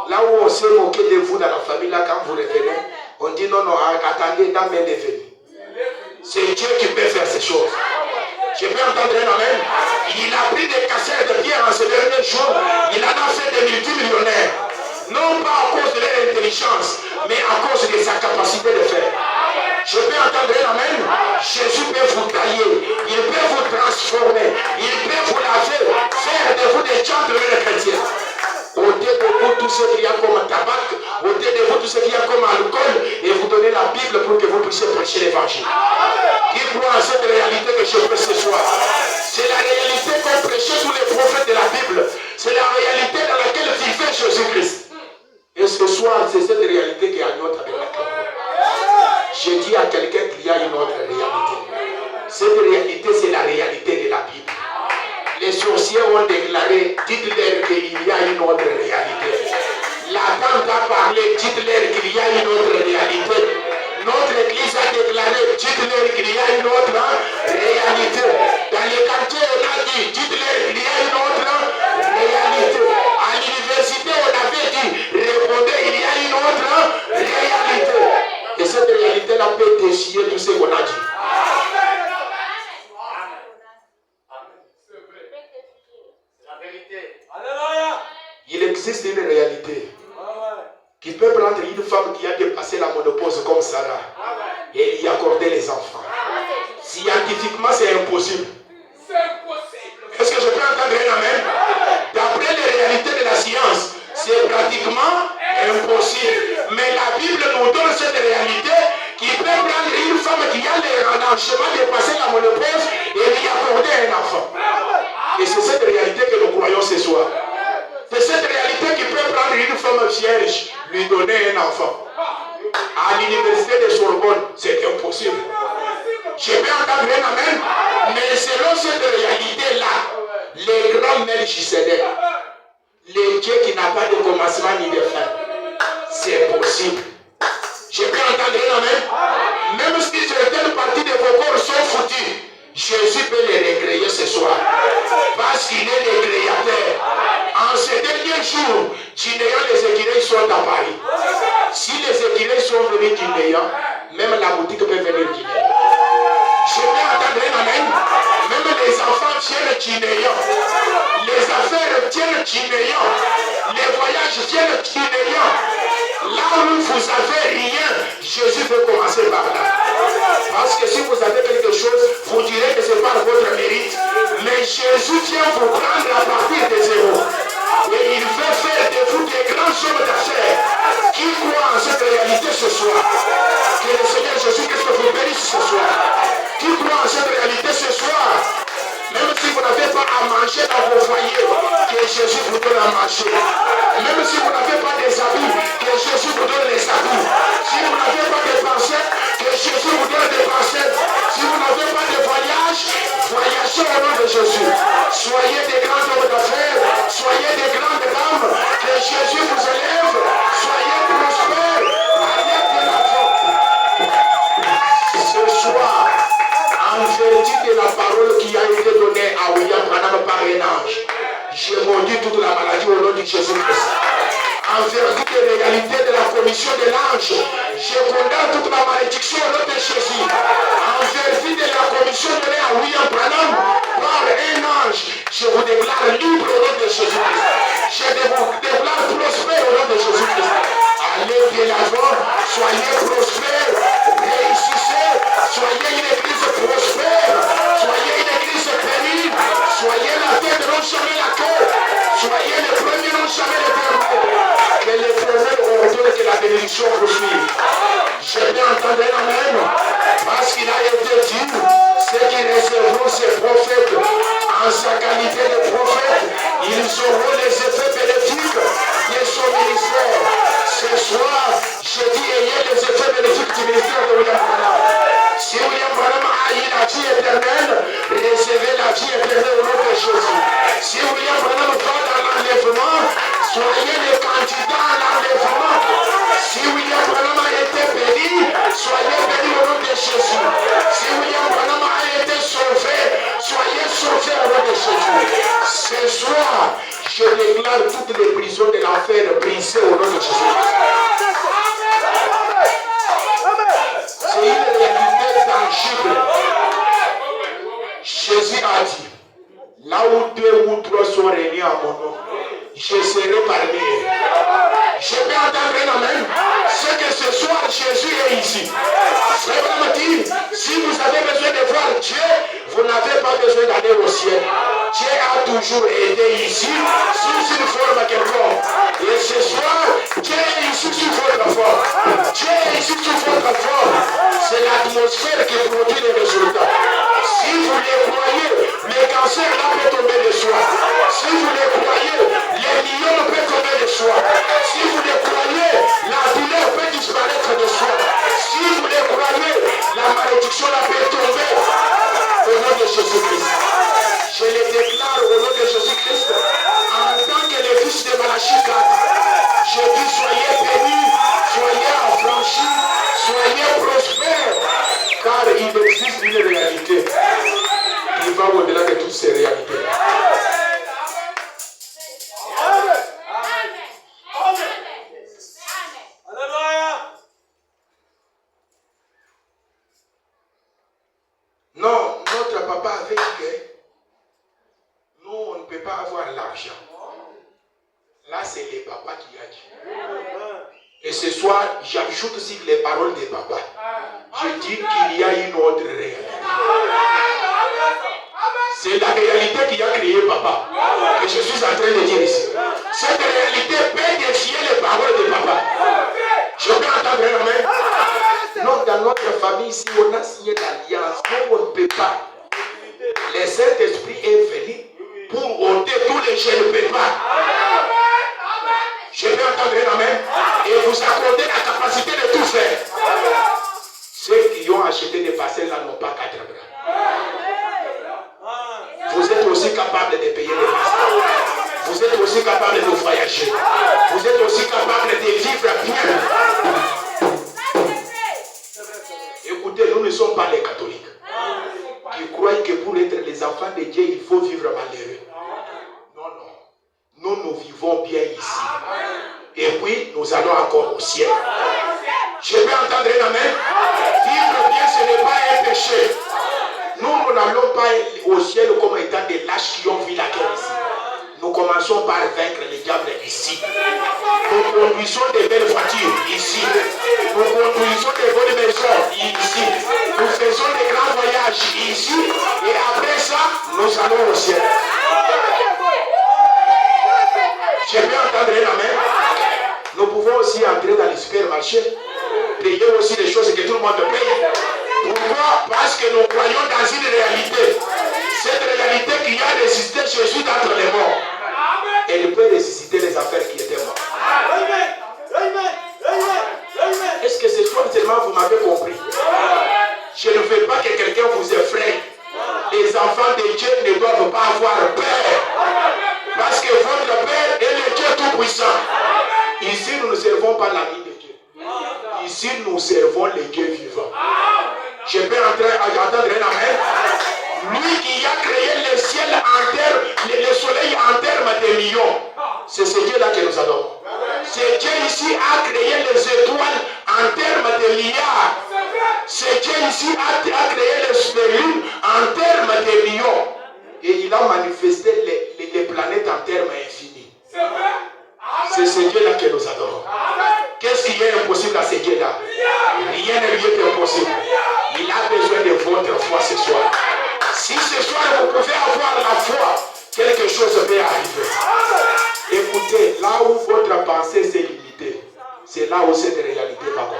Là où on s'est moqué de vous dans la famille, là quand vous revenez, on dit non, non, attendez, dame est devenue. C'est Dieu qui peut faire ces choses. Je peux entendre un amen. Il a pris des casseurs de pierre en ces derniers jours. Il en a fait des multimillionnaires. Non pas à cause de leur intelligence, mais à cause de sa capacité de faire. Je peux entendre un amen. Jésus peut vous tailler. Il peut vous transformer. Il peut vous laver. Faire de vous des gentlemen chrétiens. Ôtez de vous tout ce qu'il y a comme tabac, ôtez de vous tout ce qu'il y a comme alcool et vous donnez la Bible pour que vous puissiez prêcher l'évangile. Qui croit en cette réalité que je prêche ce soir? C'est la réalité qu'ont prêché tous les prophètes de la Bible. C'est la réalité dans laquelle vivait Jésus-Christ. Et ce soir, c'est cette réalité qui est à notre réalité. Je dis à quelqu'un qu'il y a une autre réalité. Cette réalité, c'est la réalité de la Bible. Les sorciers ont déclaré, dites-leur qu'il y a une autre réalité. La tante a parlé, dites-leur qu'il y a une autre réalité. Notre église a déclaré, dites-leur qu'il y a une autre réalité. Dans les quartiers, on a dit, dites-leur qu'il y a une autre réalité. À l'université, on avait dit, répondez, il y a une autre réalité. Et cette réalité-là peut déchirer tout ce qu'on a dit. Il existe une réalité qui peut prendre une femme qui a dépassé la ménopause comme Sarah et lui accorder les enfants. Scientifiquement, c'est impossible. Est-ce que je peux entendre un amen? D'après les réalités de la science, c'est pratiquement impossible. Mais la Bible nous donne cette réalité qui peut prendre une femme qui a l'enchaînement dépassé la ménopause et lui accorder un enfant. Et c'est cette réalité que nous croyons ce soir. C'est cette réalité qui peut prendre une femme vierge, lui donner un enfant. À l'université de Sorbonne, c'est impossible. Je peux entendre un amen. Mais selon cette réalité-là, les grands Melchisedec, le Dieu qui n'a pas de commencement ni de fin, c'est possible. Je peux entendre un amen. Même si certaines parties de vos corps sont foutues, Jésus peut les recréer ce soir. Parce qu'il est le créateur. En ces derniers jours, Guinéens, les écureuils sont à Paris. Si les écureuils sont venus Guinéens, même la boutique peut venir Guinéen. Je peux entendre un amen. Même les enfants viennent Guinéens. Les affaires viennent Guinéens. Les voyages viennent Guinéens. Là où vous n'avez rien, Jésus veut commencer par là. Parce que si vous avez quelque chose, vous direz que c'est par votre mérite. Mais Jésus vient vous prendre à partir de zéro. Et il veut faire de vous des grands hommes d'affaires. Qui croit en cette réalité ce soir? Que le Seigneur Jésus-Christ vous bénisse ce soir. Qui croit en cette réalité ce soir? Même si vous n'avez pas à manger dans vos foyers, que Jésus vous donne à manger. Même si vous n'avez pas des habits, que Jésus vous donne les habits. Si vous n'avez pas de pensées, que Jésus vous donne des pensées. Si vous n'avez pas de voyage, voyagez au nom de Jésus. Soyez des grands hommes d'affaires, soyez des grandes dames, que Jésus vous élève, soyez prospères, allez de l'avant. Ce soir, en vertu de la parole qui a été donnée à William Branham par un ange, je maudis toute la maladie au nom de Jésus-Christ. En vertu des réalités de la commission de l'ange, je condamne toute la malédiction au nom de Jésus. En vertu de la commission donnée à William Branham par un ange, je vous déclare libre au nom de Jésus-Christ. Je vous déclare prospère au nom de Jésus-Christ. Allez de l'avant, soyez prospères, réussissez, soyez une église prospère, soyez une église bénie, soyez la tête, non jamais la queue, soyez les premiers, non jamais les derniers. Que l'Éternel ordonne que la bénédiction vous suive. Je vais entendre un amen, parce qu'il a été dit, ceux qui recevront ces prophètes en sa qualité de prophète, ils auront les effets bénéfiques de son ministère. Ce soir, je dis, ayez les effets bénéfiques du ministère de William Branham. Si William Branham a eu la vie éternelle, Je déclare toutes les prisons de l'enfer brisées au nom de Jésus. C'est une réalité tangible. Jésus a dit, là où 2 ou 3 sont réunis en mon nom, je serai parmi eux. Je peux entendre un amen. C'est que ce soir, Jésus est ici. Frère Bramati, si vous avez besoin de voir Dieu, vous n'avez pas besoin d'aller au ciel. Dieu a toujours été ici sous une forme quelconque. Et ce soir, Dieu est ici sous votre forme. Dieu est ici sous votre forme. C'est l'atmosphère qui produit les résultats. Si vous les croyez, le cancer là peut tomber de soi. Si vous les croyez, les millions peuvent tomber de soi. Si vous les croyez, la douleur peut disparaître de soi. Si vous les croyez, la malédiction là peut tomber. Au nom de Jésus-Christ. Je les déclare au nom de Jésus-Christ. En tant que les fils de Malachie 4, je dis soyez bénis, soyez affranchis, soyez prospères. Car il existe une réalité. Il va au-delà de toutes ces réalités. Non, notre papa avait dit que nous, on ne peut pas avoir l'argent. Là, c'est les papas qui a dit. Et ce soir, j'ajoute aussi les paroles des papas. Je dis qu'il y a une autre réalité. C'est la réalité qui a créé papa. Que je suis en train de dire ici. Cette réalité peut défier les paroles de papa. Je peux entendre un amen. Non, dans notre famille ici, on a signé l'alliance. Nous, on ne peut pas. Le Saint-Esprit est venu pour ôter tous les je ne peux pas. Je peux entendre un amen. Et vous accorder la capacité de tout faire. Ceux qui ont acheté des parcelles là n'ont pas 4 bras. Vous êtes aussi capable de payer les parcelles. Vous êtes aussi capable de voyager. Vous êtes aussi capable de vivre bien. Écoutez, nous ne sommes pas les catholiques qui croient que pour être les enfants de Dieu, il faut vivre malheureux. Non, non. Nous vivons bien ici. Et puis, nous allons encore au ciel. Je peux entendre un amen. Vivre bien, ce n'est pas un péché. Nous n'allons pas au ciel comme étant des lâches qui ont vu la guerre ici. Nous commençons par vaincre le diable ici. Nous conduisons des belles voitures ici. Nous conduisons des bonnes maisons ici. Nous faisons des grands voyages ici. Et après ça, nous allons au ciel. Je peux entendre un amen. Nous pouvons aussi entrer dans les supermarchés, payer aussi des choses que tout le monde paye. Pourquoi? Parce que nous croyons dans une réalité. Cette réalité qui a ressuscité Jésus d'entre les morts. Elle peut ressusciter les affaires qui étaient mortes. Est-ce que ce soir seulement vous m'avez compris? Je ne veux pas que quelqu'un vous effraie. Les enfants de Dieu ne doivent pas avoir peur. Parce que votre Père est le Dieu tout-puissant. Ici, nous ne servons pas l'ami de Dieu. Ici, nous servons le Dieu vivant. Je peux entendre un amen. Lui qui a créé le ciel en terre, le soleil en termes de millions. C'est ce Dieu-là que nous adorons. C'est Dieu ici a créé les étoiles en termes de milliards. C'est Dieu ici a créé les lunes en termes de millions. Et il a manifesté les planètes en termes infinis. C'est ce Dieu-là que nous adorons. Qu'est-ce qui est impossible à ce Dieu-là? Rien ne lui est impossible. Il a besoin de votre foi ce soir. Si ce soir vous pouvez avoir la foi, quelque chose peut arriver. Écoutez, là où votre pensée s'est limitée, c'est là où cette réalité va commencer.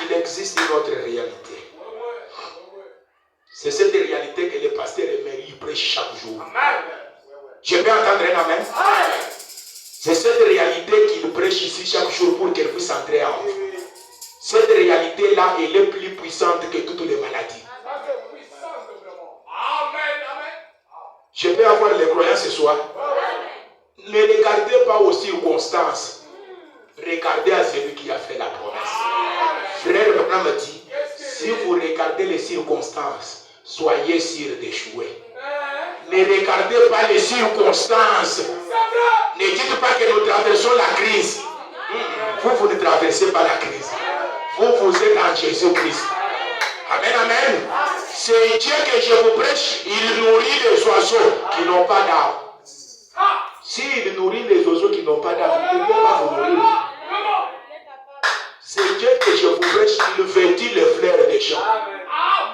Il existe une autre réalité. C'est cette réalité que les pasteurs Emery prêchent chaque jour. Je peux entendre un amen. C'est cette réalité qu'il prêche ici chaque jour pour qu'elle puisse entrer en vous. Cette réalité-là, elle est plus puissante que toutes les maladies. Je peux avoir les croyants ce soir. Ne regardez pas aux circonstances. Regardez à celui qui a fait la promesse. Frère Branham dit, si vous regardez les circonstances, soyez sûr d'échouer. Ne regardez pas les circonstances. Ne dites pas que nous traversons la crise. Vous ne traversez pas la crise. Vous êtes en Jésus-Christ. Amen, amen. C'est Dieu que je vous prêche. Il nourrit les oiseaux qui n'ont pas d'âme. S'il nourrit les oiseaux qui n'ont pas d'âme, il ne peut pas vous nourrir. C'est Dieu que je vous prêche. Il vêtit les fleurs des champs.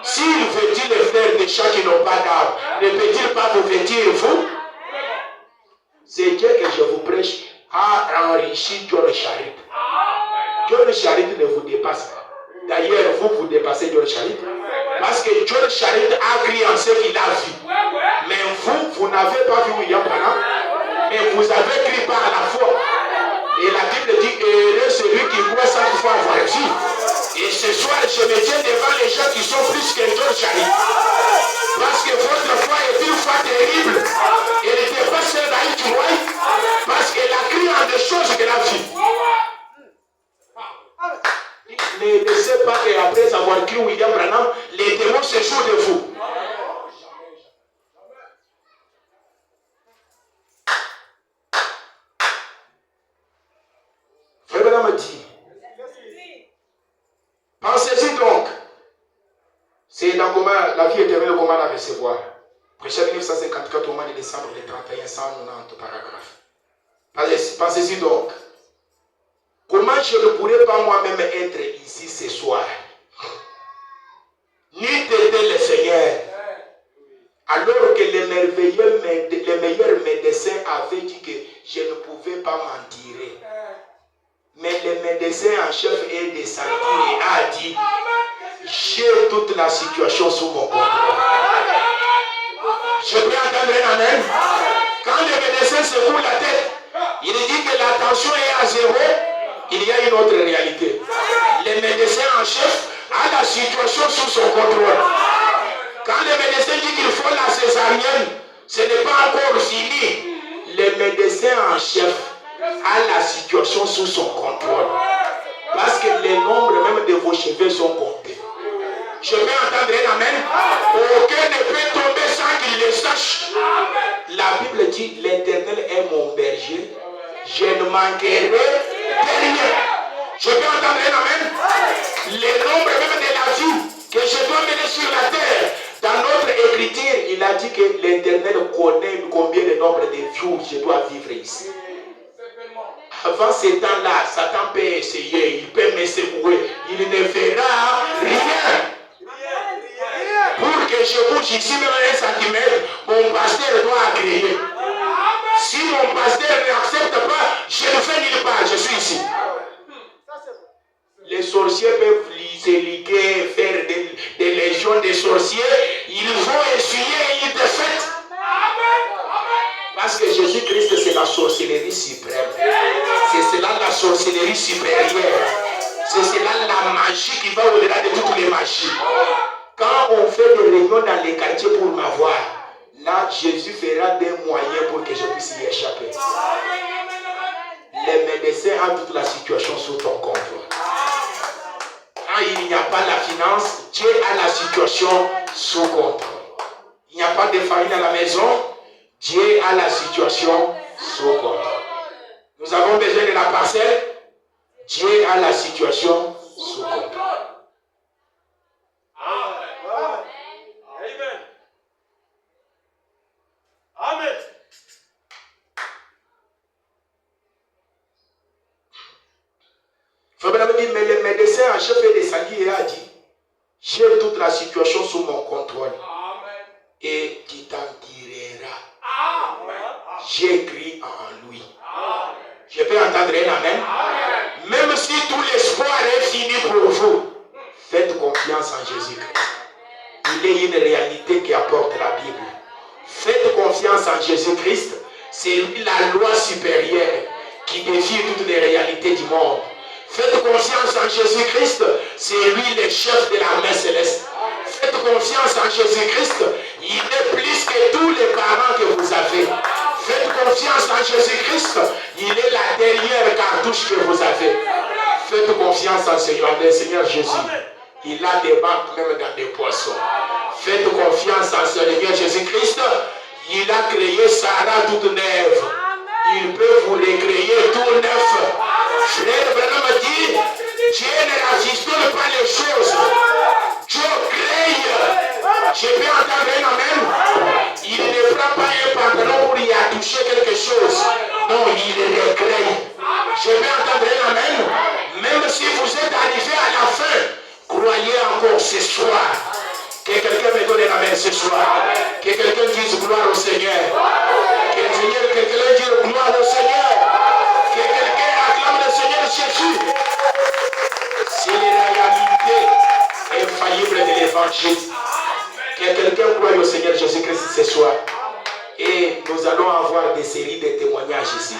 S'il vêtit les fleurs des champs qui n'ont pas d'âme, ne peut-il pas vous vêtir vous? C'est Dieu que je vous prêche a enrichi John Charit. John Charit ne vous dépasse pas. D'ailleurs, vous dépassez John Charit. Parce que John Charit a crié en ce qu'il a vu. Mais vous n'avez pas vu William Branham. Mais vous avez crié par la foi. Et la Bible dit, heureux celui qui croit sans foi avoir vu. Et ce soir, je me tiens devant les gens qui sont plus que John Charit. Parce que votre foi est une foi terrible. Elle n'était pas celle d'Aït White. Parce qu'elle a crié en des choses qu'elle a vues. Ne laissez pas qu'après avoir crié William Branham, les démons se jouent de vous. Frère Branham dit, pensez-y donc. C'est dans comment la vie éternelle, comment la recevoir. Prêché 1954 au mois de décembre, les 31, 190 paragraphes. Pensez-y donc. Comment je ne pourrais pas moi-même être ici ce soir? Ni t'aider le Seigneur. Alors que les meilleurs médecins avaient dit que je ne pouvais pas m'en tirer. Mais le médecin en chef est descendu et a dit, j'ai toute la situation sous mon contrôle. Je peux entendre un amen. Quand le médecin secoue la tête, il dit que la tension est à 0, il y a une autre réalité. Le médecin en chef a la situation sous son contrôle. Quand le médecin dit qu'il faut la césarienne, ce n'est pas encore fini. Le médecin en chef a la situation sous son contrôle. Parce que les nombres même de vos cheveux sont comptés. Je vais entendre un amen. Aucun ne peut tomber sans qu'il le sache. La Bible dit, l'Éternel est mon berger. Je ne manquerai de rien. Je peux entendre un amen. Les nombres même de la vie que je dois mener sur la terre. Dans notre écriture, il a dit que l'Éternel connaît combien de nombre de jours je dois vivre ici. Avant ce temps-là, Satan peut essayer, il peut me secouer. Il ne fera rien. Pour que je bouge ici même 1 centimètre, mon pasteur doit agréer. Si mon pasteur n'accepte pas, je ne fais nulle part, je suis ici. Les sorciers peuvent se liguer, faire des légions de sorciers. Ils vont essuyer une défaite. Parce que Jésus-Christ, c'est la sorcellerie suprême. C'est cela la sorcellerie supérieure. C'est cela la magie qui va au-delà de toutes les magies. Quand on fait des réunions dans les quartiers pour m'avoir, là, Jésus fera des moyens pour que je puisse y échapper. Les médecins ont toute la situation sous ton contrôle. Quand il n'y a pas la finance, Dieu a la situation sous contrôle. Il n'y a pas de farine à la maison, Dieu a la situation sous contrôle. Nous avons besoin de la parcelle, Dieu a la situation sous contrôle. Amen. Amen. Frère dit, mais le médecin en chef est descendu et a dit, j'ai toute la situation sous mon contrôle. Amen. Et tu t'en tireras. Amen. J'écris en lui. Amen. Je peux entendre un amen. Amen. Même si tout l'espoir est fini pour vous, faites confiance en Jésus-Christ. Il est une réalité qui apporte la Bible. Faites confiance en Jésus-Christ. C'est lui la loi supérieure qui défie toutes les réalités du monde. Faites confiance en Jésus-Christ. C'est lui le chef de la main céleste. Faites confiance en Jésus-Christ. Il est plus que tous les parents que vous avez. Faites confiance en Jésus-Christ. Il est la dernière cartouche que vous avez. Faites confiance en le Seigneur Jésus. Il a des banques même dans des poissons. Faites confiance en ce Seigneur Jésus-Christ. Il a créé Sarah toute neuve. Il peut vous recréer tout neuf. Frère Branham dit, Dieu ne raffistole pas les choses. Dieu crée. Je peux entendre un amen. Il ne prend pas un pantalon pour y attoucher quelque chose. Non, il le recrée. Je peux entendre un amen. Même si vous êtes arrivé à la fin, croyez encore ce soir. Que quelqu'un me donne un amen ce soir. Que quelqu'un dise gloire au Seigneur. Que quelqu'un dise gloire au Seigneur. Que quelqu'un acclame le Seigneur Jésus. C'est la réalité infaillible de l'évangile. Que quelqu'un croie au Seigneur Jésus-Christ ce soir. Et nous allons avoir des séries de témoignages ici.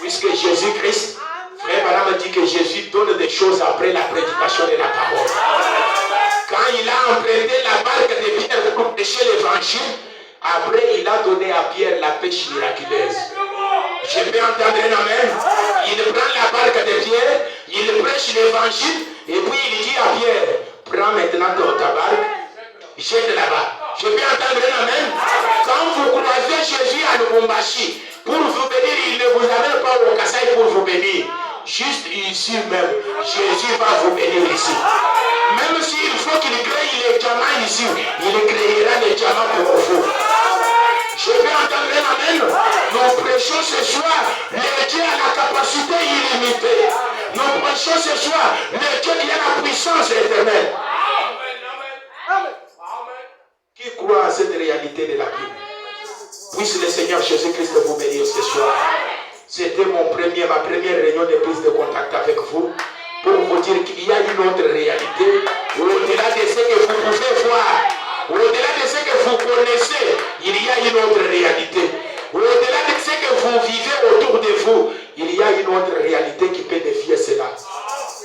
Puisque Jésus-Christ, frère Branham dit que Jésus donne des choses après la prédication de la parole. Quand il a emprunté la barque de Pierre pour prêcher l'évangile, après il a donné à Pierre la pêche miraculeuse. Je peux entendre un amen. Il prend la barque de Pierre, il prêche l'évangile, et puis il dit à Pierre, prends maintenant ta barque, jette là-bas. Je peux entendre un amen. Quand vous croisez Jésus à Lubumbashi, pour vous bénir, il ne vous amène pas au Kassai pour vous bénir. Juste ici même, Jésus va vous bénir ici. Même s'il faut qu'il crée les diamants ici, il créera les diamants pour vous. Je peux entendre un amen. Nous prêchons ce soir, le Dieu a la capacité illimitée. Nous prêchons ce soir, le Dieu qui a la puissance éternelle. Qui croit à cette réalité de la Bible? Puisse le Seigneur Jésus-Christ vous bénir ce soir. C'était ma première réunion de prise de contact avec vous pour vous dire qu'il y a une autre réalité au-delà de ce que vous pouvez voir, au-delà de ce que vous connaissez, il y a une autre réalité. Au-delà de ce que vous vivez autour de vous, il y a une autre réalité qui peut défier cela.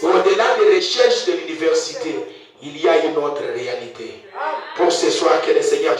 Au-delà des recherches de l'université, il y a une autre réalité. Pour ce soir, que le Seigneur